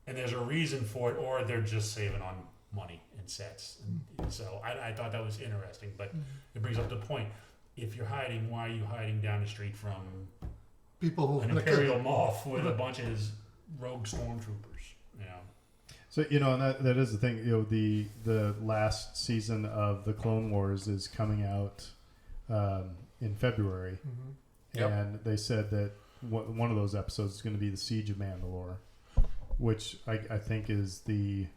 and there's a reason for it, or they're just saving on money and sets. And so I thought that was interesting, but it brings up the point. If you're hiding, why are you hiding down the street from People who an Imperial Moff with a bunch of his rogue stormtroopers? You know. So and that is the thing. The last season of the Clone Wars is coming out in February, and they said that one of those episodes is going to be the Siege of Mandalore, which I think is I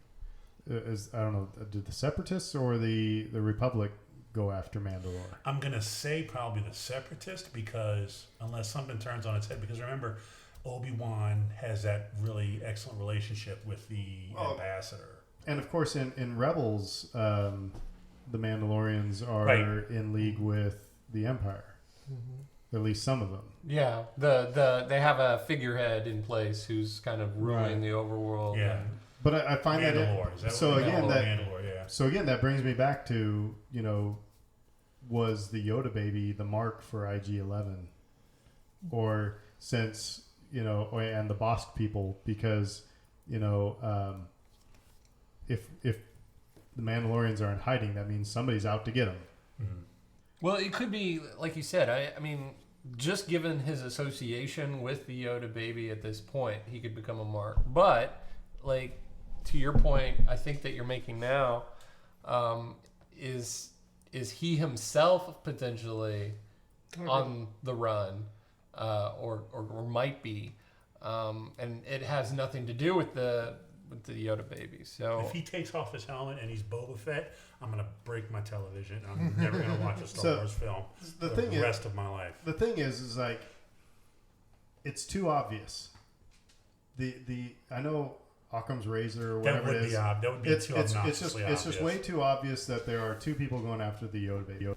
don't know, did the Separatists or the Republic go after Mandalore? I'm gonna say probably the Separatist, because unless something turns on its head, because remember, Obi-Wan has that really excellent relationship with the ambassador. And of course, in Rebels, the Mandalorians are in league with the Empire. At least some of them. Yeah, they have a figurehead in place who's kind of ruling the overworld. Yeah, but I find Mandalore. So again, that brings me back to was the Yoda baby the mark for IG-11, or since and the Bosk people, because if the Mandalorians are in hiding, that means somebody's out to get them. Well, it could be, like you said, I mean, just given his association with the Yoda baby at this point, he could become a mark. But, like, to your point, I think that you're making now, is he himself potentially on the run, or might be, and it has nothing to do with the Yoda baby. So if he takes off his helmet and he's Boba Fett, I'm gonna break my television. I'm never gonna watch a Star Wars film the rest of my life. The thing is like, it's too obvious. I know Occam's razor or whatever it is. That would be too obnoxiously obvious. It's just way too obvious that there are two people going after the Yoda baby.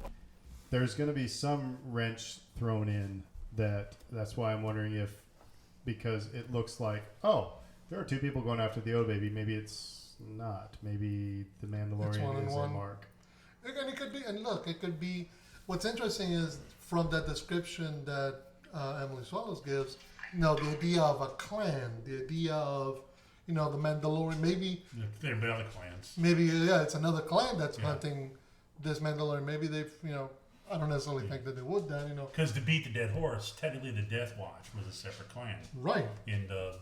There's going to be some wrench thrown in. That's why I'm wondering because it looks like, there are two people going after the Yoda baby. Maybe it's not. Maybe the Mandalorian is a mark. And it could be. And look, it could be. What's interesting is from that description that Emily Swallows gives. The idea of a clan, the idea of the Mandalorian. Maybe there are other clans. Maybe it's another clan that's hunting this Mandalorian. Maybe they've I don't necessarily think that they would then because to beat the dead horse, technically the Death Watch was a separate clan, right? In the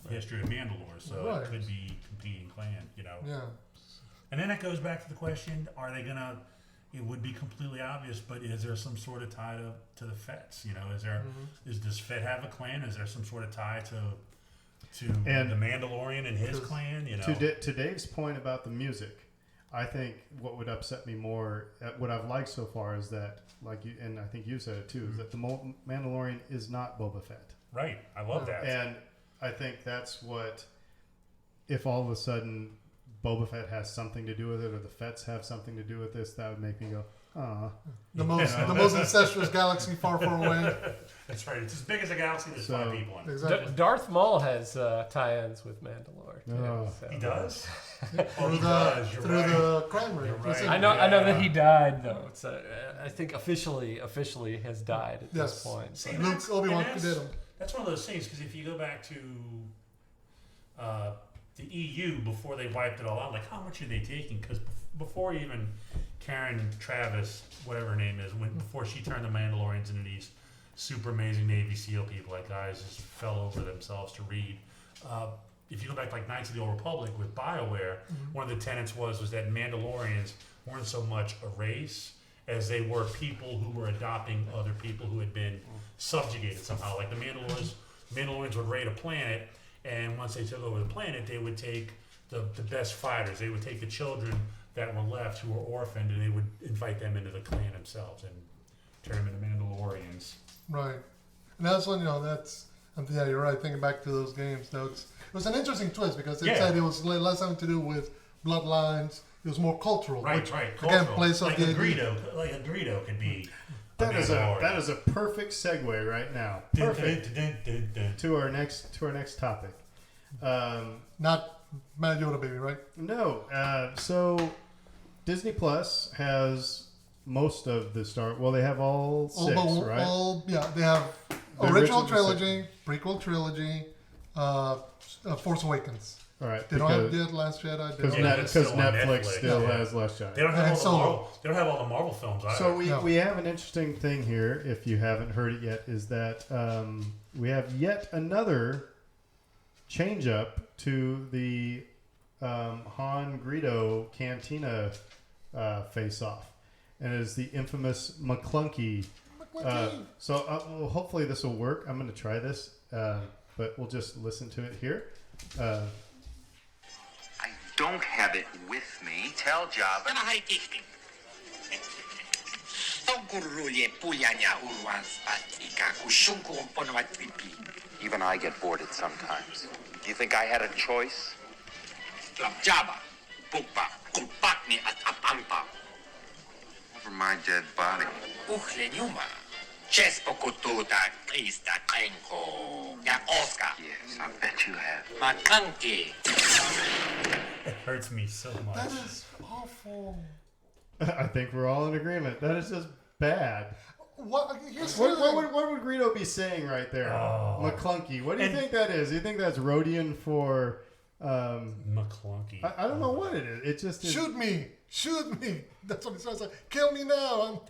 history of Mandalore, so it could be competing clan, Yeah. And then it goes back to the question: are they gonna? It would be completely obvious, but is there some sort of tie to the Fets? Does Fett have a clan? Is there some sort of tie to the Mandalorian and his clan? To Dave's point about the music, I think what would upset me more, what I've liked so far, is that, like you, and I think you said it too, is that the Mandalorian is not Boba Fett. Right. I love that. And I think that's what, if all of a sudden Boba Fett has something to do with it, or the Fets have something to do with this, that would make me go, The most incestuous galaxy far, far away. That's right. It's as big as a galaxy. There's 5 people in it. Exactly. Darth Maul has tie-ins with Mandalore too. So. He does. Through the crime ring. Right. I know that he died though. It's I think officially has died at this point. So. Luke Obi-Wan did him. That's one of those things, because if you go back to the EU before they wiped it all out, like how much are they taking? Because before even Karen Travis, whatever her name is, before she turned the Mandalorians into these super amazing Navy SEAL people, like guys just fell over themselves to read. If you go back like Knights of the Old Republic with BioWare, one of the tenets was that Mandalorians weren't so much a race as they were people who were adopting other people who had been subjugated somehow. Like the Mandalorians would raid a planet, and once they took over the planet, they would take the best fighters. They would take the children that were left who were orphaned, and they would invite them into the clan themselves and turn them into Mandalorians. Right. And that's when, yeah, you're right. Thinking back to those games, though, it was an interesting twist because it said it was less having to do with bloodlines. It was more cultural. Right. Again, Cultural. plays up like a Greedo could be. That is a perfect segue right now. Perfect to our next topic. Not Mad Yoda Baby, right? No. So Disney Plus has most of the Star. Well, they have all six, right? They have The original trilogy, prequel trilogy, Force Awakens. All right. They don't have yet Last Jedi. Because Netflix still has Last Jedi. They don't have all the Marvel films either. So we have an interesting thing here. If you haven't heard it yet, is that we have yet another change up to the Han Greedo Cantina face off, and it is the infamous McClunky. So hopefully this will work. I'm going to try this, but we'll just listen to it here. I don't have it with me. Tell Jabba. Even I get bored sometimes. You think I had a choice? Over my dead body. Yes, I bet you have. It hurts me so much. That is awful. I think we're all in agreement. That is just bad. What would Greedo be saying right there? McClunky. What do you think that is? Do you think that's Rhodian for McClunky? I don't know what it is. It just is. Shoot me! That's what he says. Like, kill me now.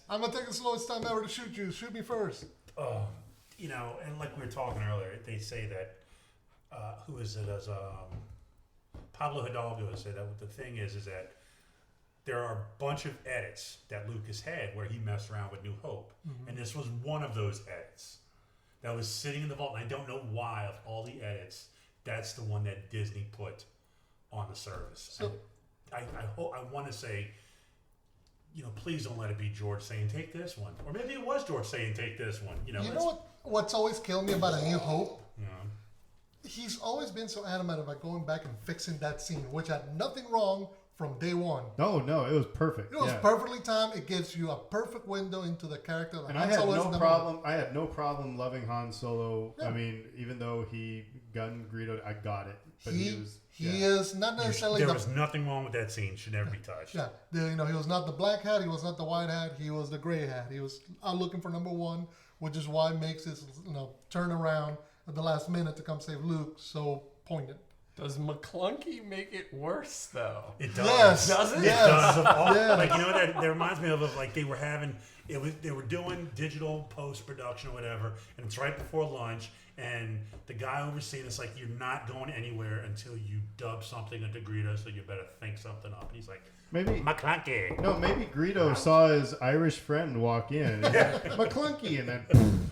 I'm gonna take the slowest time ever to shoot you. Shoot me first. And like we were talking earlier, they say that who is it? As Pablo Hidalgo said that the thing is that there are a bunch of edits that Lucas had where he messed around with New Hope, and this was one of those edits that was sitting in the vault. And I don't know why, of all the edits, that's the one that Disney put on the service. So, I want to say, please don't let it be George saying take this one, or maybe it was George saying take this one. You know what's always killed me about A New Hope? Yeah. He's always been so adamant about going back and fixing that scene, which had nothing wrong from day one. No, it was perfect. It was perfectly timed. It gives you a perfect window into the character. And I had no problem. I had no problem loving Han Solo. Yeah. I mean, even though he gunned Greedo, I got it. But he is not necessarily. There was nothing wrong with that scene. Should never be touched. Yeah, he was not the black hat. He was not the white hat. He was the gray hat. He was out looking for number one, which is why it makes his turn around at the last minute to come save Luke so poignant. Does McClunky make it worse though? It does. Yes. Does it? It does. Like that reminds me of like they were doing digital post production or whatever, and it's right before lunch, and the guy overseeing it's like you're not going anywhere until you dub something into Greedo, so you better think something up. And he's like, maybe McClunky. No, maybe Greedo saw his Irish friend walk in, and McClunky, and then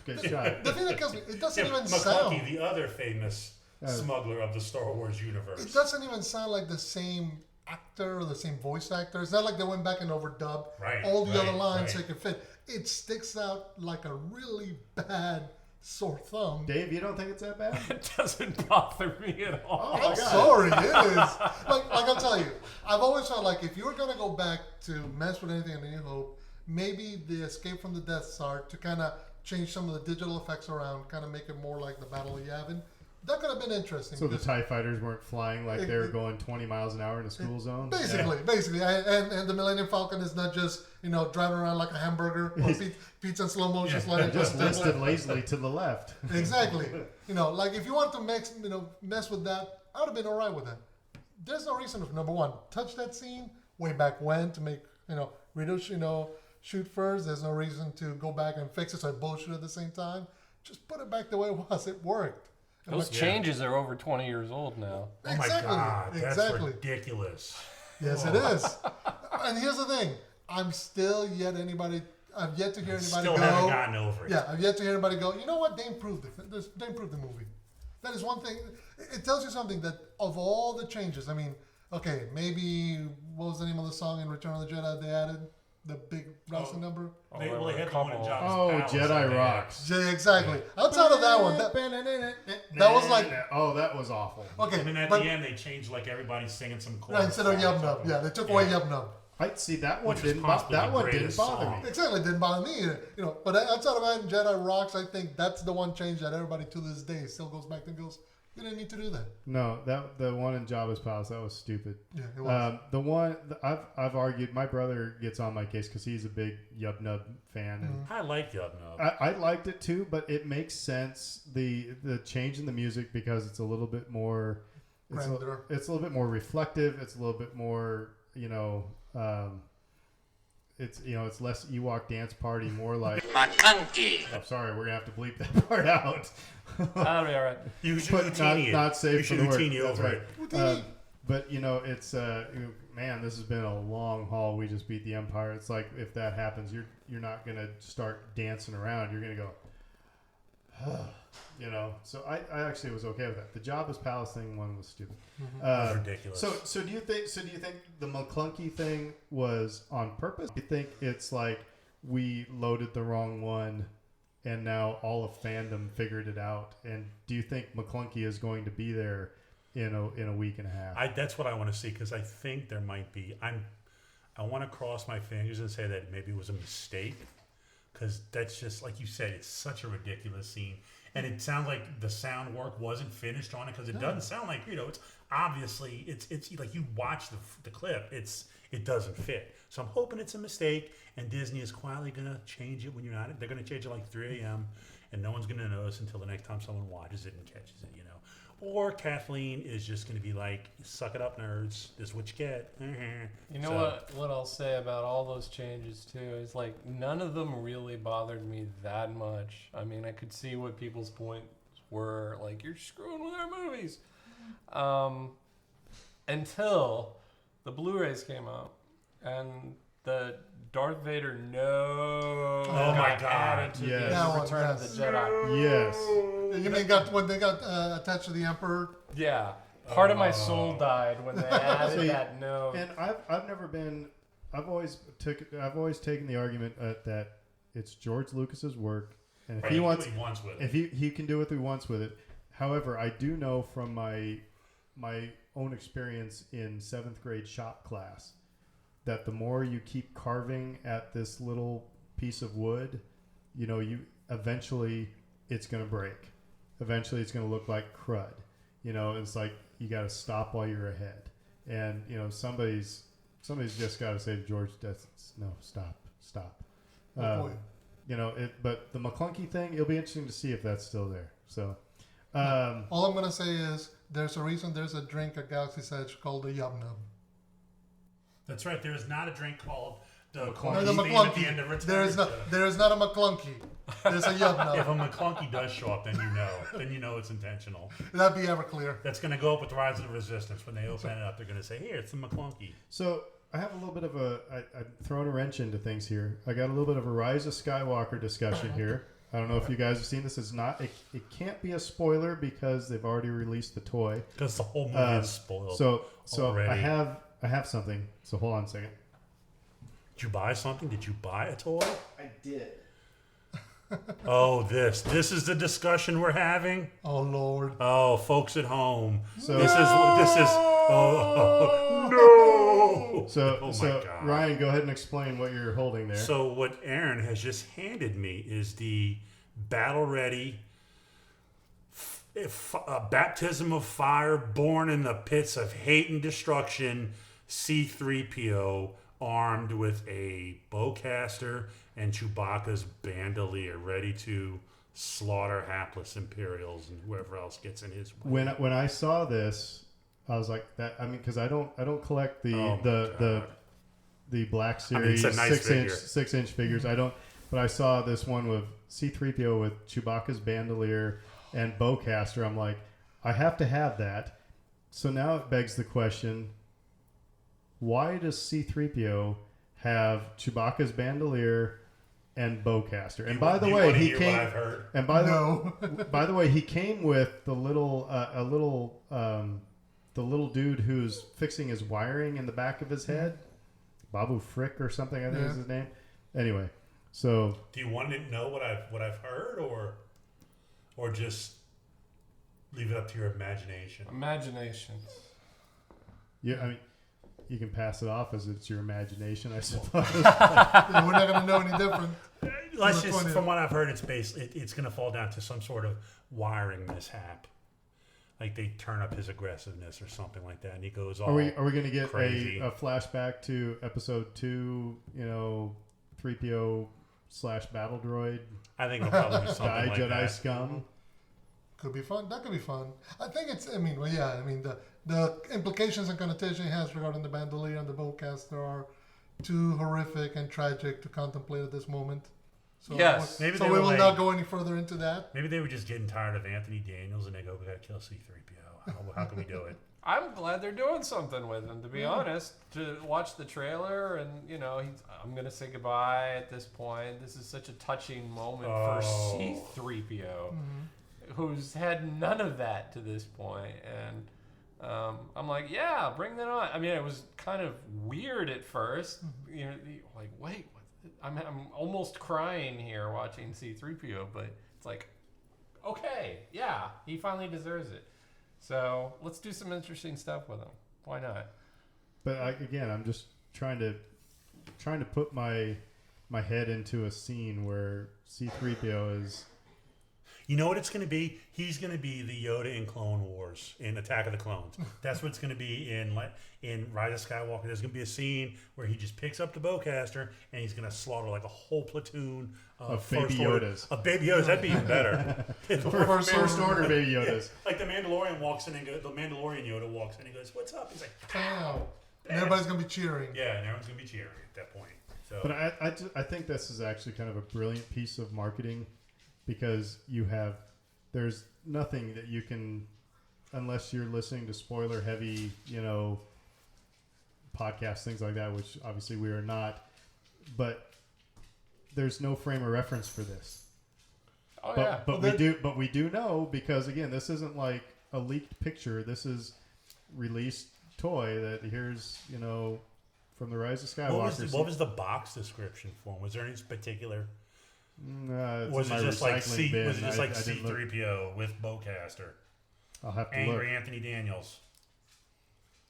get shot. The thing that kills me, it doesn't even McClunky, sound. the other famous smuggler of the Star Wars universe. It doesn't even sound like the same actor or the same voice actor. It's not like they went back and overdubbed all the other lines so it could fit. It sticks out like a really bad sore thumb. Dave, you don't think it's that bad? It doesn't bother me at all. I'm sorry, it is. Like I'll tell you, I've always felt like if you were going to go back to mess with anything in A New Hope, maybe the escape from the Death Star to kind of change some of the digital effects around, kind of make it more like the Battle of Yavin. That could have been interesting. So the TIE fighters weren't flying like they were going 20 miles an hour in a school zone? Basically. And the Millennium Falcon is not just, driving around like a hamburger or pizza in slow motion sliding. Just listed lazily to the left. Exactly. Like if you want to mess with that, I would have been all right with that. There's no reason, number one, touch that scene way back when to make, Greedo, shoot first. There's no reason to go back and fix it so I both shoot at the same time. Just put it back the way it was. It worked. Those changes are over 20 years old now. Exactly. Oh my God, that's ridiculous. Yes, it is. And here's the thing. I'm still yet anybody. I've yet to hear anybody Still go. haven't gotten over it. Yeah, I've yet to hear anybody go. You know what? They improved it. They improved the movie. That is one thing. It tells you something that of all the changes. I mean, okay, maybe what was the name of the song in Return of the Jedi they added? The big rousing number. They had the one in Jabba's Oh, palace that Jedi they had. Rocks. Yeah, exactly. Outside of that one, that was like Oh, that was awful. okay. And then at but, the end, they changed like everybody singing some chorus. right, instead of Yub Nub, yeah, they took away Yub Nub. I see that one Which was didn't. possibly That the one didn't greatest bother song. me. Exactly, it didn't bother me either. You know, but outside of that, and Jedi Rocks, I think that's the one change that everybody to this day still goes back and goes, you didn't need to do that. No, the one in Jabba's palace, that was stupid. Yeah, it was. The one I've argued. My brother gets on my case because he's a big Yub Nub fan, and I like Yub Nub. I liked it too. But it makes sense the change in the music because it's a little bit more. It's Grander. it's a little bit more reflective. It's a little bit more, it's less Ewok dance party, more like. I'm sorry, we're gonna have to bleep that part out. That'll be all right. You should But Houdini it. not safe You for should the word. Houdini That's over right. it. But it's man, this has been a long haul. We just beat the Empire. It's like if that happens, you're not gonna start dancing around. You're gonna go, So I actually was okay with that. The Jabba's palace thing one was stupid. was ridiculous. So do you think the McClunky thing was on purpose? Do you think it's like we loaded the wrong one? And now all of fandom figured it out. And do you think McClunky is going to be there in a week and a half? That's what I want to see because I think there might be. I want to cross my fingers and say that maybe it was a mistake because that's just like you said. It's such a ridiculous scene, and it sounds like the sound work wasn't finished on it because it doesn't sound like it's obviously it's like you watch the clip. It doesn't fit. So I'm hoping it's a mistake, and Disney is quietly going to change it when you're not. They're going to change it like 3 a.m., and no one's going to notice until the next time someone watches it and catches it, Or Kathleen is just going to be like, suck it up, nerds. This is what you get. You know what I'll say about all those changes, too, is like none of them really bothered me that much. I mean, I could see what people's points were, like, you're screwing with our movies. Until the Blu-rays came out. And the Darth Vader my God. added to Yes. the That one, Return of yes. the Jedi. Yes. You mean when they got attached to the Emperor? Yeah. Part of my soul died when they added See, that note. And I've never been. I've always taken the argument that it's George Lucas's work, and if he wants, with it. if he can do what he wants with it. However, I do know from my own experience in 7th grade shop class that the more you keep carving at this little piece of wood, you eventually it's going to break. Eventually it's going to look like crud. It's like you got to stop while you're ahead. And somebody's just got to say to George, no, stop. Oh, boy. But the McClunky thing, it'll be interesting to see if that's still there. So, All I'm going to say is there's a reason there's a drink at Galaxy's Edge called the Yub Nub. That's right. There is not a drink called the There's a McClunky at the McClunky. end of Return There of is the not. Jedi. There is not a McClunky. There's a Yub If a Nub. McClunky does show up, then you know. Then you know it's intentional. That'd be ever clear. That's going to go up with the Rise of the Resistance. When they open it up, they're going to say, here, it's the McClunky. So I have a little bit of I'm throwing a wrench into things here. I got a little bit of a Rise of Skywalker discussion here. I don't know if you guys have seen this. It can't be a spoiler because they've already released the toy. Because the whole movie is spoiled. So already. I have something. So hold on a second. Did you buy something? Did you buy a toy? I did. Oh, this is the discussion we're having. Oh Lord. Oh, folks at home. So This is no. So Oh my so God. Ryan, go ahead and explain what you're holding there. So what Aaron has just handed me is the battle ready baptism of fire, born in the pits of hate and destruction, C-3PO, armed with a bowcaster and Chewbacca's bandolier, ready to slaughter hapless Imperials and whoever else gets in his way. When I saw this, I was like that. I mean, because I don't collect the Black Series it's a nice 6-inch figures. I don't. But I saw this one with C-3PO with Chewbacca's bandolier and bowcaster. I'm like, I have to have that. So now it begs the question: why does C-3PO have Chewbacca's bandolier and bowcaster. And You- by the you way, wanna he hear came. what I've heard? And by No. by the way, he came with the little the little dude who's fixing his wiring in the back of his head, Babu Frick or something. I think Yeah. is his name. Anyway, so Do you want to know what I've heard, or just leave it up to your imagination? Imagination. yeah, I mean, you can pass it off as it's your imagination, I suppose. Yeah, we're not going to know any different. Let's the just, 20th. from what I've heard, it's it's going to fall down to some sort of wiring mishap. Like they turn up his aggressiveness or something like that, and he goes all. Are we going to get crazy. a flashback to episode 2? 3PO / battle droid I think it'll probably be something die like Jedi that. scum. Could be fun. That could be fun. I think it's. I mean, well, yeah. I mean, the implications and connotation it has regarding the bandolier and the bowcaster are too horrific and tragic to contemplate at this moment. So Yes. Maybe so they we were will like- not go any further into that. Maybe they were just getting tired of Anthony Daniels, and they go, "We got to kill C-3PO. How can we do it?" I'm glad they're doing something with him, to be honest. To watch the trailer and, I'm going to say goodbye at this point. This is such a touching moment for Oh. C-3PO, who's had none of that to this point. And I'm like, yeah, bring that on. I mean, it was kind of weird at first. Like, wait, I'm almost crying here watching C-3PO, but it's like, okay, yeah, he finally deserves it. So let's do some interesting stuff with him. Why not? But I'm just trying to put my head into a scene where C-3PO is. You know what it's going to be? He's going to be the Yoda in Clone Wars, in Attack of the Clones. That's what it's going to be in Rise of Skywalker. There's going to be a scene where he just picks up the bowcaster and he's going to slaughter like a whole platoon Of First baby Order- Yodas. Of baby Yodas. That'd be even better. First order baby Yodas. Like the Mandalorian walks in and goes, the Mandalorian Yoda walks in and goes, "What's up?" He's like, Wow. And everybody's gonna be cheering. yeah, and everyone's going to be cheering at that point. So, But I think this is actually kind of a brilliant piece of marketing because there's nothing that you can, unless you're listening to spoiler heavy, podcasts, things like that, which obviously we are not, but there's no frame of reference for this. Oh, But, yeah. but we do know because again, this isn't like a leaked picture. This is released toy that here's, from the Rise of Skywalker. what was the box description for him? Was there any particular? It's Was in it my just like recycling bin. I didn't look. C-3PO with bowcaster? I'll have to Angry look. Anthony Daniels.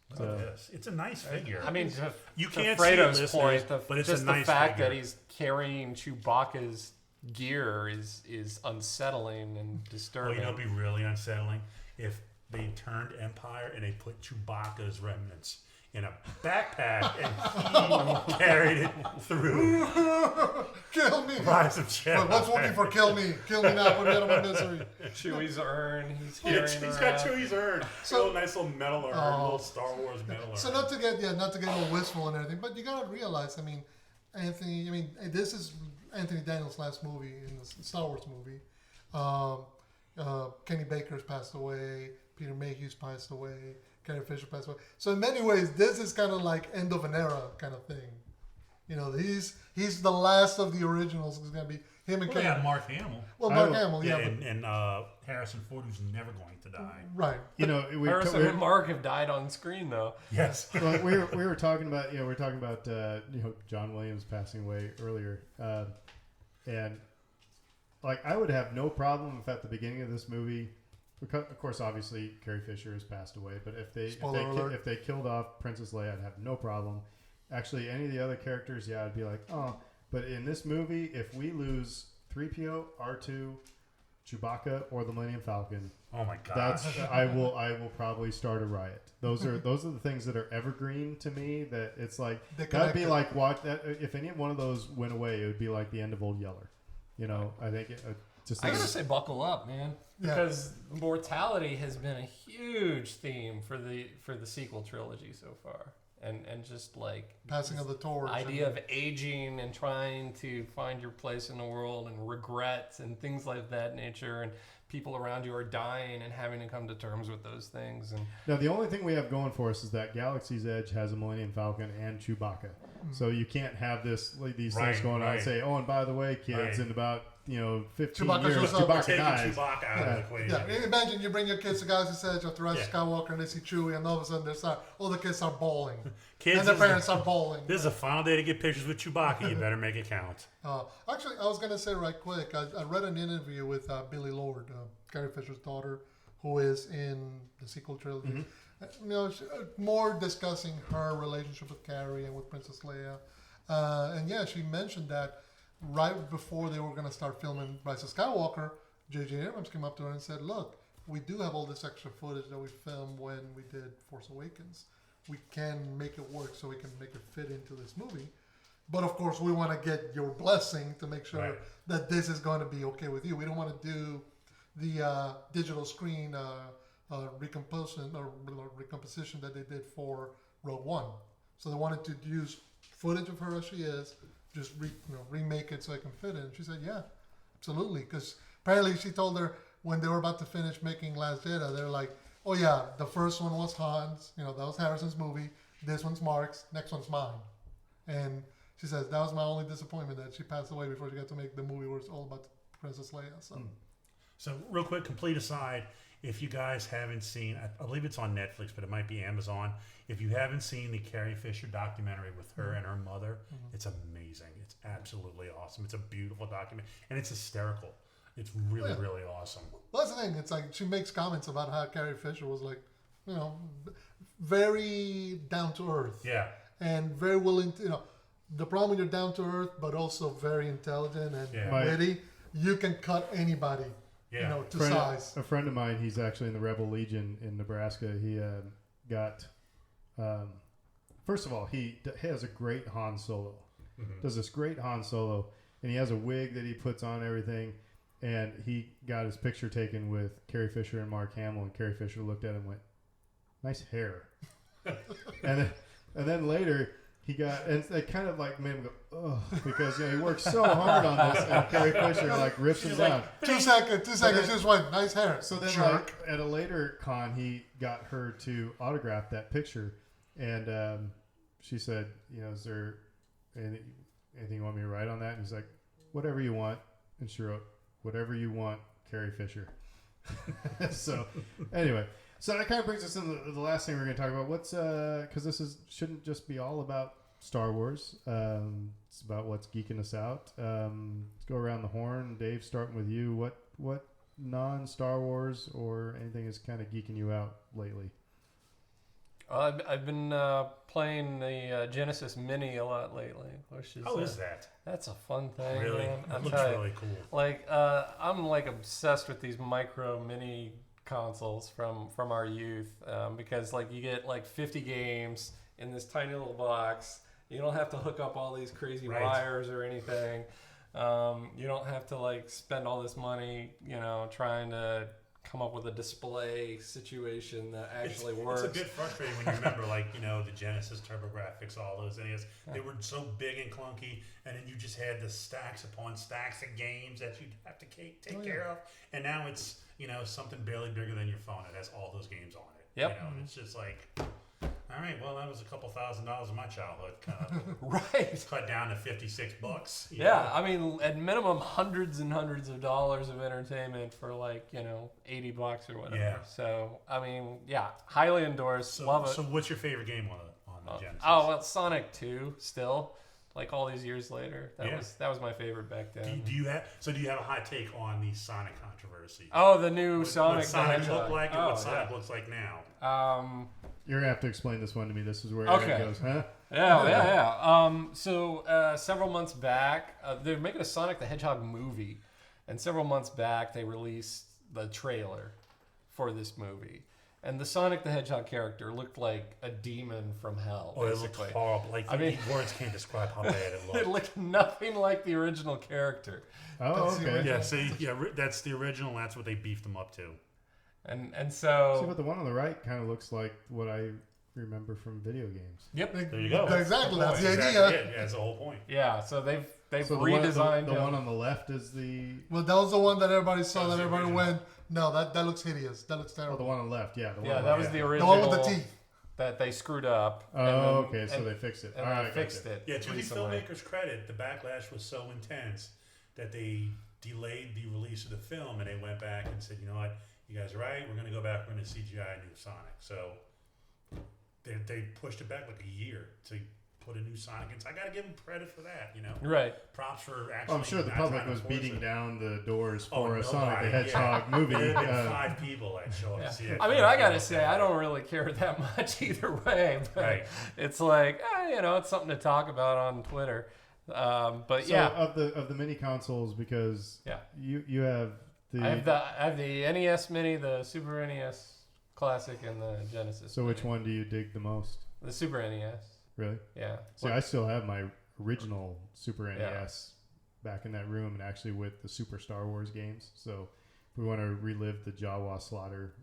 Look So- at this. It's a nice figure. I mean, You to can't see it, Fredo's listeners, point, but it's just a nice the fact figure. that he's carrying Chewbacca's gear is unsettling and Oh, disturbing. it'd be really unsettling if they turned Empire and they put Chewbacca's remnants in a backpack and he carried it through Kill me. Rise of Jedi. But what's working for kill me? Kill me now. Put me out of my misery. Chewie's urn. He's Yeah, carrying he's around. got Chewie's urn. So- So nice little metal urn, Oh. little Star Wars metal urn. So not to get all wistful and everything, but you gotta realize, this is Anthony Daniels' last movie in the Star Wars movie. Kenny Baker's passed away. Peter Mayhew's passed away. Carrie Fisher passed away. So in many ways, this is kind of like end of an era kind of thing. He's the last of the originals. It's gonna be him and Well, they Kenny. had Mark Hamill. Well, Mark Hamill, yeah, and Harrison Ford, who's never going to die. but, right. Harrison and Mark have died on screen though. Yes. well, we were talking about John Williams passing away earlier, and like I would have no problem if at the beginning of this movie, because of course obviously Carrie Fisher has passed away, but if they killed off Princess Leia, I'd have no problem. Actually, any of the other characters, yeah, I'd be like, oh. But in this movie, if we lose 3PO, R2, Chewbacca, or the Millennium Falcon, Oh my God. I will probably start a riot. Those are the things that are evergreen to me. That it's like They're that'd be connected. like watch that if any one of those went away, it would be like the end of Old Yeller. I think I gotta say, buckle up, man, Yeah. because mortality has been a huge theme for the sequel trilogy so far, and just like Passing of the torch. idea of aging and trying to find your place in the world and regrets and things like that nature, and people around you are dying and having to come to terms with those things. And Now, the only thing we have going for us is that Galaxy's Edge has a Millennium Falcon and Chewbacca. So you can't have these things going on and say, oh, and by the way, kids, in about 15 Chewbacca years, shows up. Chewbacca Taking dies. Chewbacca out of the equation. Yeah, imagine you bring your kids to Galaxy's Edge after Rise of Yeah. Skywalker and they see Chewie, and all of a sudden all the kids are bowling. Kids, And their this is parents are bowling. This is a final day to get pictures with Chewbacca. You better make it count. Actually, I was going to say right quick, I read an interview with Billy Lord, Carrie Fisher's daughter, who is in the sequel trilogy. More discussing her relationship with Carrie and with Princess Leia. And yeah, she mentioned that right before they were going to start filming Rise of Skywalker, J.J. Abrams came up to her and said, look, we do have all this extra footage that we filmed when we did Force Awakens. We can make it work so we can make it fit into this movie. But of course, we want to get your blessing to make sure that this is going to be okay with you. We don't want to do the digital screen recomposition that they did for Rogue One. So they wanted to use footage of her as she is, just remake it so it can fit in. She said, yeah, absolutely. Because apparently she told her when they were about to finish making Last Jedi, they're like, oh yeah, the first one was Han's, that was Harrison's movie. This one's Mark's, next one's mine. And she says, that was my only disappointment, that she passed away before she got to make the movie where it's all about Princess Leia. So real quick, complete aside, if you guys haven't seen, I believe it's on Netflix, but it might be Amazon. If you haven't seen the Carrie Fisher documentary with her and her mother, it's amazing. It's absolutely awesome. It's a beautiful document, and it's hysterical. It's really, really awesome. Well, that's the thing. It's like she makes comments about how Carrie Fisher was like, very down to earth. Yeah. And very willing to, the problem when you're down to earth, but also very intelligent and witty, you can cut anybody. To size. A friend of mine, he's actually in the Rebel Legion in Nebraska. He got, first of all, he has a great Han Solo. Does this great Han Solo, and he has a wig that he puts on everything. And he got his picture taken with Carrie Fisher and Mark Hamill, and Carrie Fisher looked at him and went, "Nice hair." and then later. He got, and it kind of like made him go, ugh, because he worked so hard on this, and Carrie Fisher rips him down. 2 seconds, just went, nice hair. So then, at a later con, he got her to autograph that picture, and she said, is there anything you want me to write on that? And he's like, whatever you want. And she wrote, whatever you want, Carrie Fisher. So, anyway. So that kind of brings us into the last thing we're going to talk about. What's because this shouldn't just be all about Star Wars. It's about what's geeking us out. Let's go around the horn. Dave, starting with you. What non-Star Wars or anything is kind of geeking you out lately? I've been playing the Genesis Mini a lot lately. Which is, How is that? That's a fun thing. Really? Man. It looks really cool. Like I'm obsessed with these micro mini consoles from our youth because you get 50 games in this tiny little box. You don't have to hook up all these crazy wires or anything. You don't have to spend all this money trying to come up with a display situation that actually works. It's a bit frustrating when you remember the Genesis TurboGrafx, all those things. They were so big and clunky, and then you just had the stacks upon stacks of games that you'd have to take care of. And now it's something barely bigger than your phone. It has all those games on it. Yep. And it's just all right, well, that was a couple $1,000s in my childhood. Right. It's cut down to $56. Yeah, I mean, at minimum, hundreds and hundreds of dollars of entertainment for $80 or whatever. Yeah. So, I mean, yeah, highly endorsed. Love it. So, what's your favorite game on the Genesis? Oh, well, Sonic 2 still. All these years later, that was my favorite back then. Do you have a hot take on the Sonic controversy? Oh, the new Sonic. What Sonic looked like and what Sonic looks like now. You're gonna have to explain this one to me. This is where it goes, huh? Yeah. So several months back, they're making a Sonic the Hedgehog movie, and several months back they released the trailer for this movie. And the Sonic the Hedgehog character looked like a demon from hell. Oh, basically. It looked horrible. Words can't describe how bad it looked. It looked nothing like the original character. Oh, okay. Yeah, see, that's the original. And that's what they beefed them up to. And so... See, but the one on the right kind of looks like what I remember from video games. Yep, there you go. Exactly, that's the Exactly idea. it. Yeah, that's the whole point. Yeah, so they've So redesigned the him. one on the left is the Well, that was the one that everybody saw. That was That the everybody original. went, no, that looks hideous. That looks oh terrible. the one on the left. Yeah, the one Yeah, on that the was left. the The original. one with the teeth. That they screwed up. Oh, and then- okay. So and- they fixed it. And All they right, fixed gotcha. it. Yeah, to the recently. filmmakers' credit, the backlash was so intense that they delayed the release of the film, and they went back and said, "You know what? You guys are right. We're going to go back. We're going to CGI a new Sonic." So they pushed it back like a year to put a new Sonic in. So I got to give them credit for that. You know, Right. props for actually. Oh, I'm sure the not public trying to was force beating it. down the doors Oh, for a Sonic the nobody, Hedgehog movie. There have been 5 people that show up Yeah. to see it. I mean, I gotta say, I don't really care that much either way. But Right. it's like, it's something to talk about on Twitter. But So yeah, of the mini consoles, because Yeah. you have the I have the NES Mini, the Super NES Classic, and the Genesis. so which Mini. one do you dig the most? The Super NES. Really? Yeah. See, I still have my original Super Yeah. NES back in that room, and actually with the Super Star Wars games. So if we want to relive the Jawa slaughter,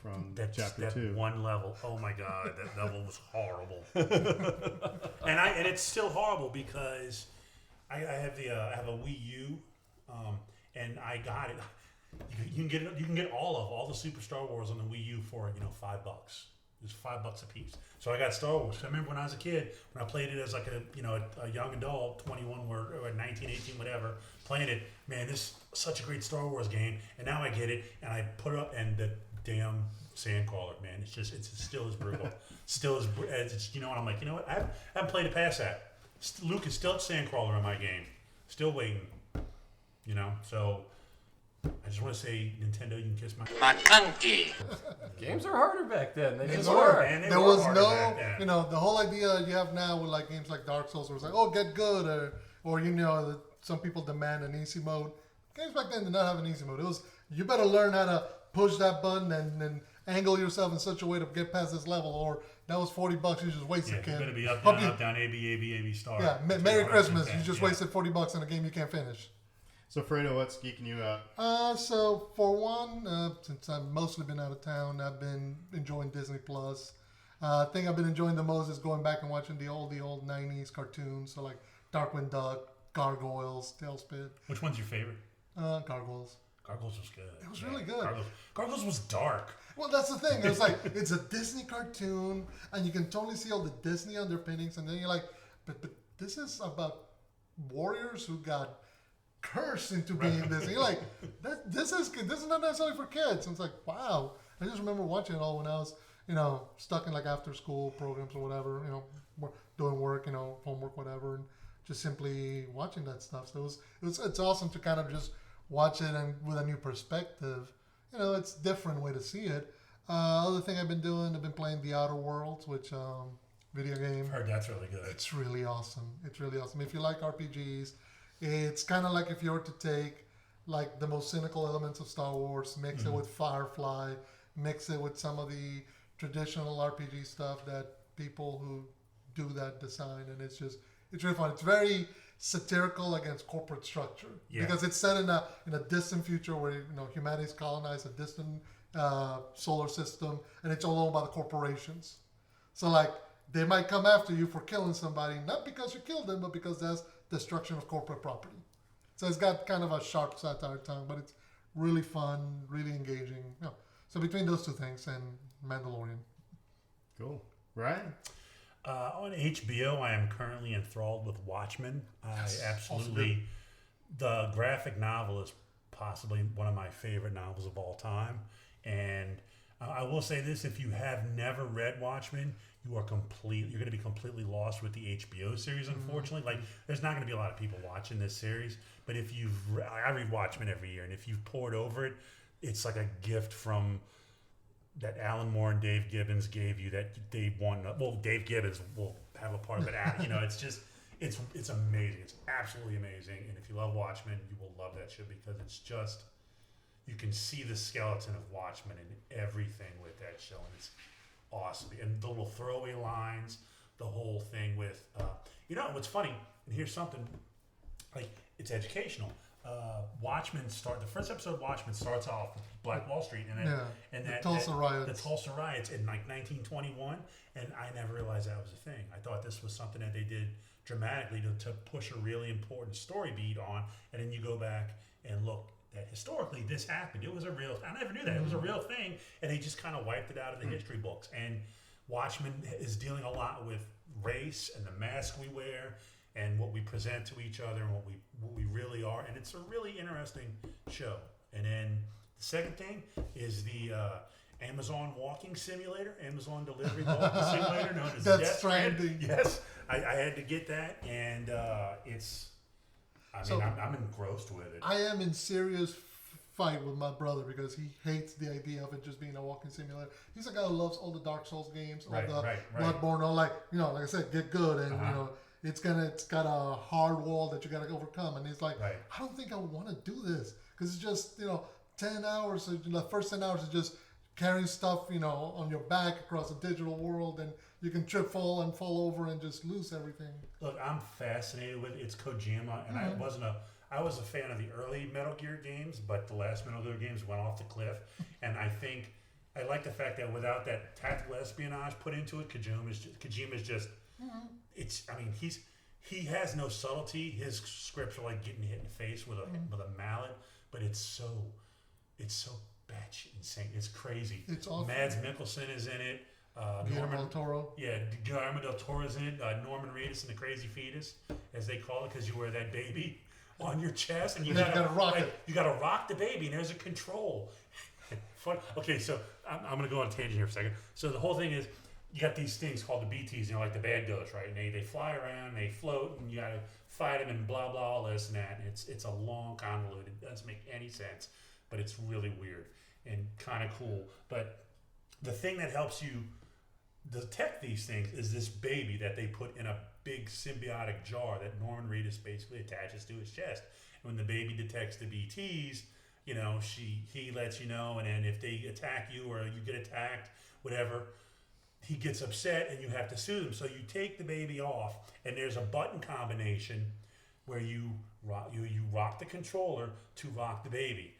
from Chapter 2. One level. Oh my god, that level was horrible. and it's still horrible because I have I have a Wii U, and I got it. You can get all the Super Star Wars on the Wii U for $5. It's $5 a piece. So I got Star Wars. I remember when I was a kid, when I played it as like a young adult, 21 or 19, 18, whatever, playing it. Man, this is such a great Star Wars game. And now I get it, and I put it up, and the damn Sandcrawler, man, it's still as brutal. Still as and I'm like, I haven't played it past that. Luke is still at Sandcrawler in my game. Still waiting. So I just want to say, Nintendo, you can kiss my Matanki. Games are harder back then. They just were, were. man. They There were was harder no, back then. the whole idea you have now with like games like Dark Souls, where it's like, oh, get good, or some people demand an easy mode. Games back then did not have an easy mode. It was, you better learn how to push that button and angle yourself in such a way to get past this level, or that was $40 you just wasted, Yeah, kid. you better be up, Hope down, you- up, down, A, B, A, B, A, B, star. Yeah, That's Merry what I Christmas. think You just yeah. wasted $40 on a game you can't finish. So Fredo, what's geeking you out? So for one, since I've mostly been out of town, I've been enjoying Disney Plus. I think I've been enjoying the most is going back and watching the old 90s cartoons. So like Darkwing Duck, Gargoyles, Tailspin, Which one's your favorite? Gargoyles. Gargoyles was good. It was really good. Gargoyles was dark. Well, that's the thing. It's like, it's a Disney cartoon, and you can totally see all the Disney underpinnings, and then you're like, but this is about warriors who got cursed into being Disney. You're like, this is not necessarily for kids. And it's like, wow. I just remember watching it all when I was, stuck in like after school programs or whatever, doing work, homework, whatever, and just simply watching that stuff. So it's awesome to kind of just watch it and with a new perspective. It's a different way to see it. Other thing I've been doing, I've been playing The Outer Worlds, which video game. Heard that's really good. It's really awesome. It's really awesome. If you like RPGs, it's kind of like if you were to take like the most cynical elements of Star Wars, mix it with Firefly, mix it with some of the traditional RPG stuff that people who do that design, and it's really fun. It's very satirical against corporate structure because it's set in a distant future where humanity's colonized a distant solar system, and it's all owned by the corporations. So like they might come after you for killing somebody, not because you killed them, but because that's destruction of corporate property. So it's got kind of a sharp satire tongue, but it's really fun, really engaging. So between those two things and Mandalorian. Cool. Ryan? On HBO, I am currently enthralled with Watchmen. I absolutely, the graphic novel is possibly one of my favorite novels of all time. And I will say this: if you have never read Watchmen, you're going to be completely lost with the HBO series. Unfortunately, like there's not going to be a lot of people watching this series. But if I read Watchmen every year, and if you've poured over it, it's like a gift from that Alan Moore and Dave Gibbons gave you that they won. Well, Dave Gibbons will have a part of it. It's amazing. It's absolutely amazing. And if you love Watchmen, you will love that show because it's just, you can see the skeleton of Watchmen in everything with that show. And it's awesome. And the little throwaway lines, the whole thing with, what's funny, and here's something, like, it's educational. Watchmen the first episode of Watchmen starts off with Black Wall Street and the Tulsa riots. The Tulsa riots in like 1921, and I never realized that was a thing. I thought this was something that they did dramatically to push a really important story beat on, and then you go back and look that historically this happened. It was a real. I never knew that it was a real thing, and they just kind of wiped it out of the history books. And Watchmen is dealing a lot with race and the mask we wear and what we present to each other and what we really are, and it's a really interesting show. And then the second thing is the Amazon walking simulator, Amazon delivery walking simulator, known as Death Stranding. Yes, I had to get that, and I'm engrossed with it. I am in serious fight with my brother because he hates the idea of it just being a walking simulator. He's a guy who loves all the Dark Souls games, all the Bloodborne, all like I said, get good, and it's got a hard wall that you got to overcome, and he's like, I don't think I want to do this because it's just 10 hours. The first 10 hours is just carrying stuff on your back across a digital world, and you can fall over and just lose everything. Look, I'm fascinated with it. It's Kojima, and I was a fan of the early Metal Gear games, but the last Metal Gear games went off the cliff, and I like the fact that without that tactical espionage put into it, Kojima's just he has no subtlety. His scripts are like getting hit in the face with a mallet, but it's so batshit insane. It's crazy. It's awesome. Mads Mikkelsen is in it. Guillermo del Toro. Yeah, Guillermo del Toro is in it. Norman Reedus and the Crazy Fetus, as they call it, because you wear that baby on your chest and you gotta rock it. You gotta rock the baby, and there's a control. Fun. Okay, so I'm gonna go on a tangent here for a second. So the whole thing is, you got these things called the BTs, like the bad ghosts, right? And they fly around, they float, and you gotta fight them and blah blah all this and that. And it's a long convoluted. It doesn't make any sense, but it's really weird and kind of cool. But the thing that helps you detect these things is this baby that they put in a big symbiotic jar that Norman Reedus basically attaches to his chest. And when the baby detects the BTs, he lets you know, and then if they attack you or you get attacked, whatever, he gets upset and you have to soothe him. So you take the baby off, and there's a button combination where you rock the controller to rock the baby.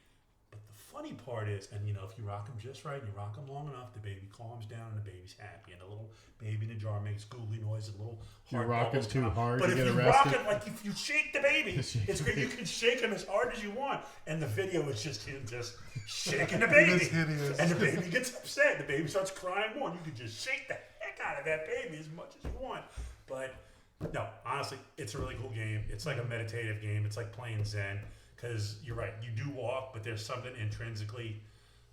But the funny part is, and if you rock them just right and you rock them long enough, the baby calms down and the baby's happy. And the little baby in the jar makes googly noises, little heart bubbles. Too hard but to if get you arrested. rock it, like if you shake the baby, it's great. You can shake him as hard as you want. And the video is just him just shaking the baby. It is hideous. And the baby gets upset. The baby starts crying more. And you can just shake the heck out of that baby as much as you want. But no, honestly, it's a really cool game. It's like a meditative game. It's like playing Zen. Because you're right, you do walk, but there's something intrinsically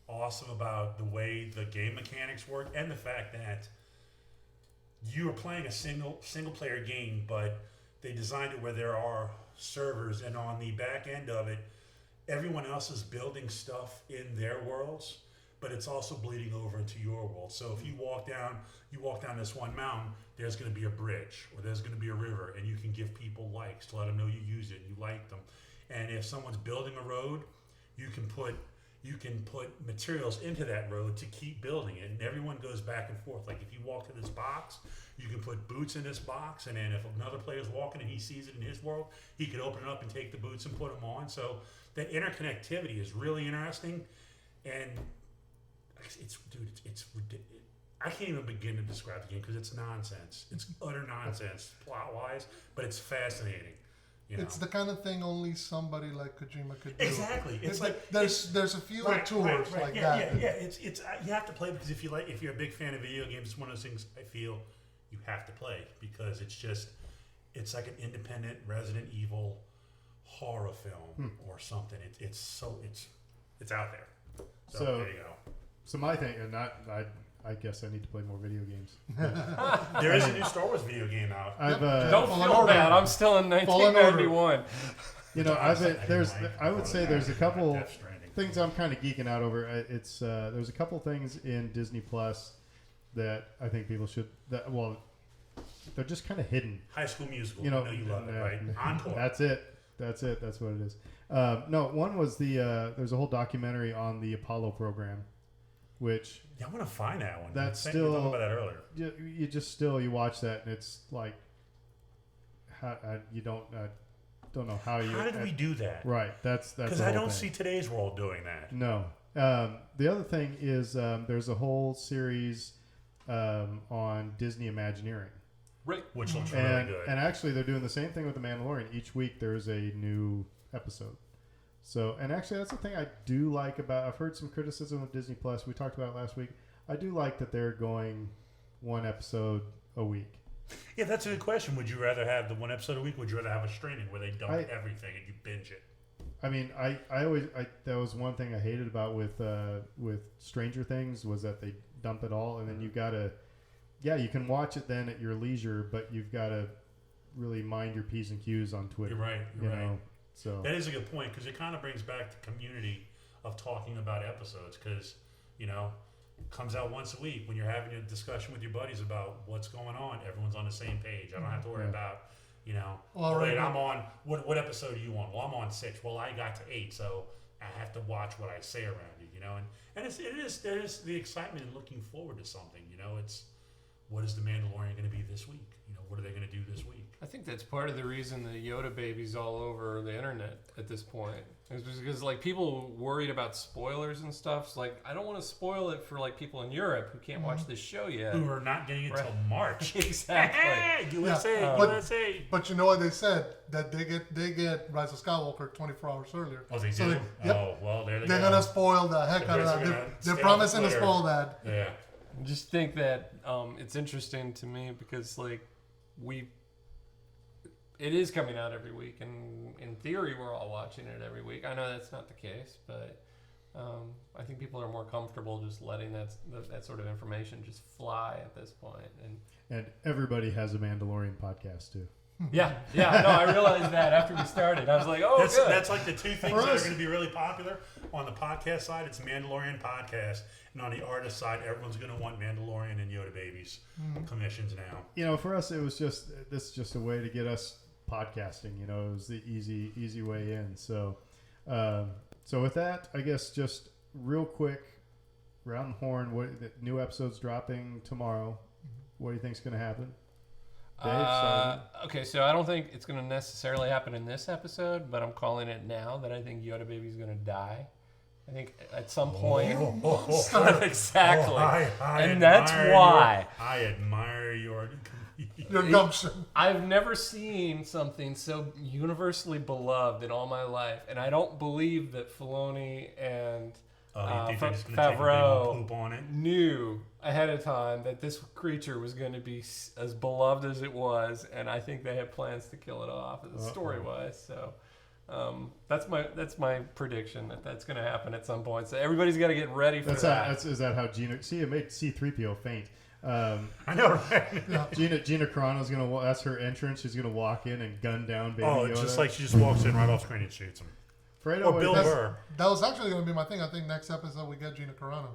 awesome about the way the game mechanics work, and the fact that you are playing a single player game, but they designed it where there are servers, and on the back end of it, everyone else is building stuff in their worlds, but it's also bleeding over into your world. So if you walk down this one mountain, there's going to be a bridge, or there's going to be a river, and you can give people likes to let them know you use it and you like them. And if someone's building a road, you can put materials into that road to keep building it, and everyone goes back and forth. Like if you walk to this box, you can put boots in this box, and then if another player's walking and he sees it in his world, he can open it up and take the boots and put them on. So that interconnectivity is really interesting, and it's I can't even begin to describe the game because it's nonsense. It's utter nonsense plot-wise, but it's fascinating. It's the kind of thing only somebody like Kojima could do. Exactly. It's like there's a few tours like that. Yeah. It's you have to play because if you're a big fan of video games, it's one of those things I feel you have to play because it's like an independent Resident Evil horror film or something. It's out there. So there you go. So my thing, and I guess I need to play more video games. There is a new Star Wars video game out. Don't feel bad. I'm still in 1991. I would say there's a couple things I'm kind of geeking out over. There's a couple things in Disney Plus that I think people should. They're just kind of hidden. High School Musical. You love it, right? Encore. That's it. That's what it is. No, one was there's a whole documentary on the Apollo program. Which I want to find that one. That's you were talking about that earlier. You watch that and it's like you don't don't know how you. How did we do that? Right. That's Because the I whole don't thing. see today's world doing that. No. The other thing is there's a whole series on Disney Imagineering. Right. Which looks really good. And actually, they're doing the same thing with The Mandalorian. Each week, there's a new episode. So, and actually, that's the thing I do like about. I've heard some criticism of Disney Plus. We talked about it last week. I do like that they're going one episode a week. Yeah, that's a good question. Would you rather have the one episode a week? Would you rather have a streaming where they dump everything and you binge it? I mean, I that was one thing I hated about with Stranger Things was that they dump it all, and then you gotta, you can watch it then at your leisure, but you've got to really mind your P's and Q's on Twitter. You're right. You know, so that is a good point because it kind of brings back the community of talking about episodes because comes out once a week when you're having a discussion with your buddies about what's going on. Everyone's on the same page. I don't have to worry about. I'm on what episode are you on? Well, I'm on 6. Well, I got to 8, so I have to watch what I say around it, and there's the excitement in looking forward to something, it's what is the Mandalorian going to be this week? What are they going to do this week? I think that's part of the reason the Yoda baby's all over the internet at this point. It's because people worried about spoilers and stuff. It's like, I don't want to spoil it for people in Europe who can't watch this show yet. Who are not getting it till March. Exactly. USA, USA. But you know what they said? That they get Rise of Skywalker 24 hours earlier. Oh, they do? So Oh, well, there they go. They're going to spoil the heck out of that. They're promising to spoil that. Yeah. I just think that it's interesting to me because it is coming out every week, and in theory we're all watching it every week. I know that's not the case, but I think people are more comfortable just letting that sort of information just fly at this point. And everybody has a Mandalorian podcast too. Yeah, no, I realized that after we started. I was like, oh, that's, good. That's like the two things that are going to be really popular. On the podcast side, it's Mandalorian podcast. And on the artist side, everyone's going to want Mandalorian and Yoda babies commissions now. For us, it was just a way to get us podcasting. It was the easy way in. So, so with that, I guess just real quick, round the horn. The new episode's dropping tomorrow. What do you think's going to happen? Okay, so I don't think it's going to necessarily happen in this episode, but I'm calling it now that I think Yoda Baby's going to die. I think at some point. Exactly. And that's why. I admire your gumption. I've never seen something so universally beloved in all my life, and I don't believe that Filoni and Favreau knew ahead of time that this creature was going to be as beloved as it was, and I think they have plans to kill it off story-wise. So that's my prediction that's going to happen at some point. So everybody's got to get ready for that. Is that how Gina? See, it made C-3PO faint. I know, right? Yeah. Gina Carano's gonna. That's her entrance. She's gonna walk in and gun down Baby Yoda. Just like she just walks in right off screen and shoots him. Fredo or Bill Burr. That was actually going to be my thing. I think next episode we get Gina Carano.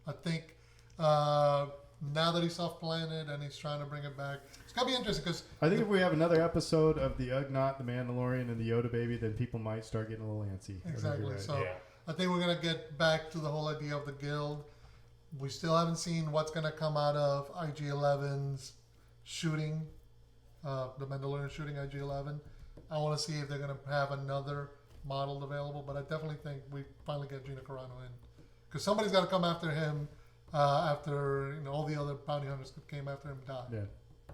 I think now that he's off planet and he's trying to bring it back, it's going to be interesting because I think if we have another episode of the Ugnaught, the Mandalorian, and the Yoda baby, then people might start getting a little antsy. Exactly. Right. So I think we're going to get back to the whole idea of the guild. We still haven't seen what's going to come out of IG-11's shooting, the Mandalorian shooting IG-11. I want to see if they're going to have another model available, but I definitely think we finally get Gina Carano in because somebody's got to come after him after all the other bounty hunters that came after him died. Yeah.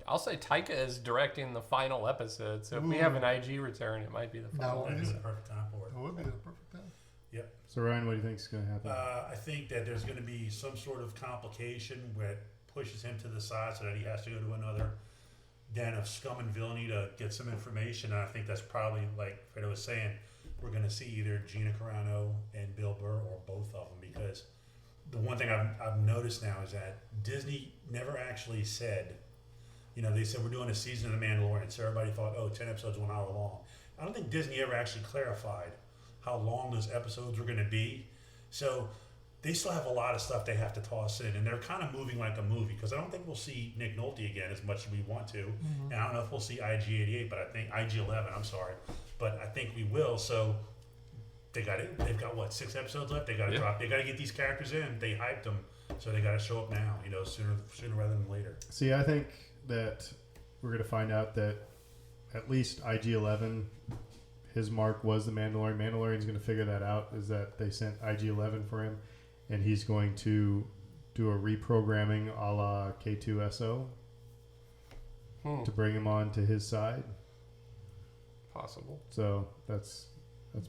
I'll say Taika is directing the final episode, so if we have an IG return, it might be the final That'd be episode. the perfect time for it. It would be the perfect time. Yep. So Ryan, what do you think is going to happen? I think that there's going to be some sort of complication that pushes him to the side so that he has to go to another den of scum and villainy to get some information. And I think that's probably, like Fredo was saying, we're going to see either Gina Carano and Bill Burr or both of them, because the one thing I've noticed now is that Disney never actually said, they said we're doing a season of The Mandalorian, so everybody thought, 10 episodes, 1 hour long. I don't think Disney ever actually clarified how long those episodes were going to be. So they still have a lot of stuff they have to toss in, and they're kind of moving like a movie, because I don't think we'll see Nick Nolte again as much as we want to. Mm-hmm. And I don't know if we'll see IG-88, but I think IG-11, I'm sorry. But I think we will. So they got it. They've got 6 episodes left. They got to drop. They got to get these characters in. They hyped them, so they got to show up now. Sooner rather than later. See, I think that we're going to find out that at least IG-11 his mark was the Mandalorian. Mandalorian's going to figure that out. Is that they sent IG-11 for him, and he's going to do a reprogramming a la K2SO to bring him on to his side. Possible. So that's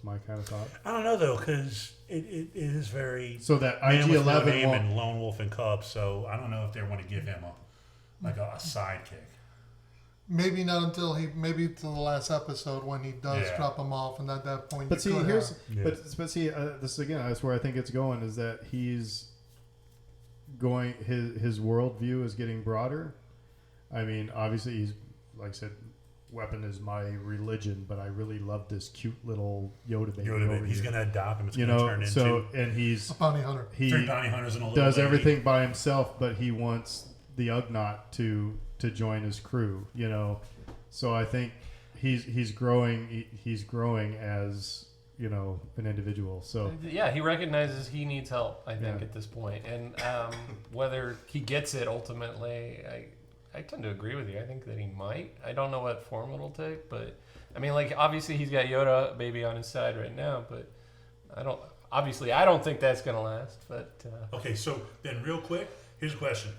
my kind of thought. I don't know though, because it is very So that Man with No IG-11 Name won't- and Lone Wolf and Cub. So I don't know if they want to give him a sidekick. Maybe not until maybe till the last episode when he does Yeah. drop him off, and at that point. But you see, could here's have- Yeah. but see, this again. That's where I think it's going. Is that he's going. His worldview is getting broader. I mean, obviously, he's like I said, weapon is my religion, but I really love this cute little Yoda baby. over He's here. going to adopt him. It's you going to know, turn so into and he's a bounty hunter. he 3 bounty hunters and a little does lady. everything by himself, but he wants the Ugnaught to join his crew. You know, so I think he's growing. He's growing as an individual. So Yeah, he recognizes he needs help, I think, Yeah. at this point. And whether he gets it ultimately, I tend to agree with you. I think that he might. I don't know what form it'll take, but I mean, like, obviously he's got Yoda baby on his side right now, but I don't think that's going to last. But Okay, so then real quick, here's a question.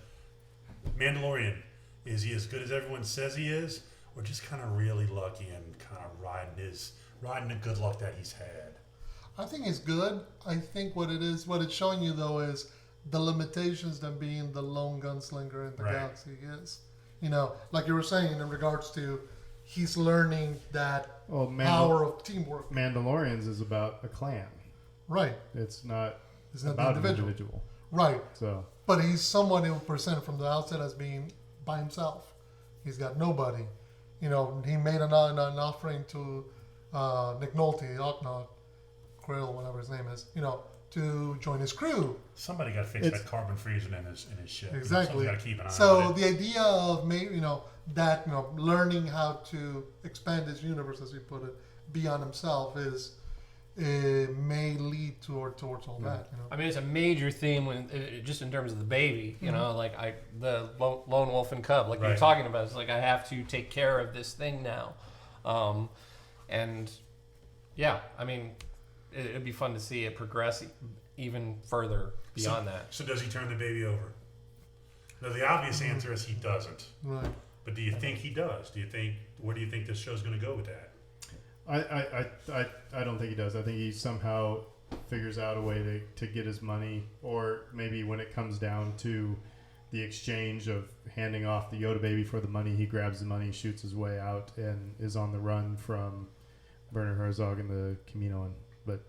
Mandalorian, is he as good as everyone says he is, or just kind of really lucky and kind of riding the good luck that he's had? I think it's good. I think what it's showing you though is the limitations that being the lone gunslinger in the Right. galaxy is. Like you were saying in regards to he's learning that power of teamwork. Mandalorians is about a clan. Right. It's not It's not about the an individual. individual. Right. So But he's someone who presented from the outset as being by himself. He's got nobody. He made an offering to Nick Nolte, Ugnaught, Krill, whatever his name is, to join his crew. Somebody got to fix that carbon freezing in his ship. Exactly. Somebody's got to keep an eye So on it. the idea of learning how to expand his universe, as you put it, beyond himself may lead towards all that. I mean, it's a major theme when just in terms of the baby, like the lone wolf and cub, like you're Right. talking about. It's like I have to take care of this thing now, and yeah, I mean, it'd be fun to see it progress even further beyond that. So does he turn the baby over? No, the obvious answer is he doesn't. Right. But do you think he does? Where do you think this show's going to go with that? I don't think he does. I think he somehow figures out a way to get his money, or maybe when it comes down to the exchange of handing off the Yoda baby for the money, he grabs the money, shoots his way out, and is on the run from Werner Herzog and the Kaminoan. But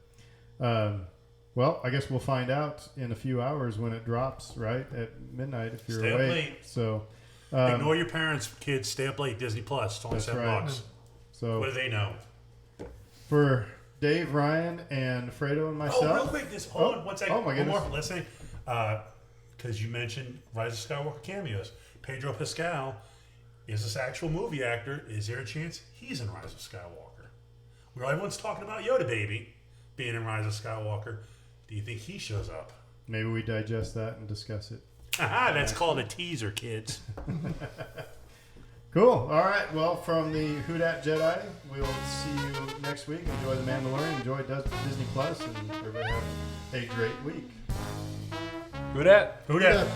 well, I guess we'll find out in a few hours when it drops, right at midnight if you're Stay up awake. late. So Ignore your parents, kids. Stay up late. Disney Plus. It's only That's $7. right. So What do they know? for Dave, Ryan, and Fredo and myself. Oh, real quick, hold on one second. Oh my goodness. One more listening, because you mentioned Rise of Skywalker cameos. Pedro Pascal is this actual movie actor. Is there a chance he's in Rise of Skywalker? Where everyone's talking about Yoda baby being in Rise of Skywalker, do you think he shows up? Maybe we digest that and discuss it. Aha, that's called a teaser, kids. Cool. All right. Well, from the Who Dat Jedi, we'll see you next week. Enjoy The Mandalorian. Enjoy Disney Plus, and everybody have a great week. Who dat? Who dat? Yeah.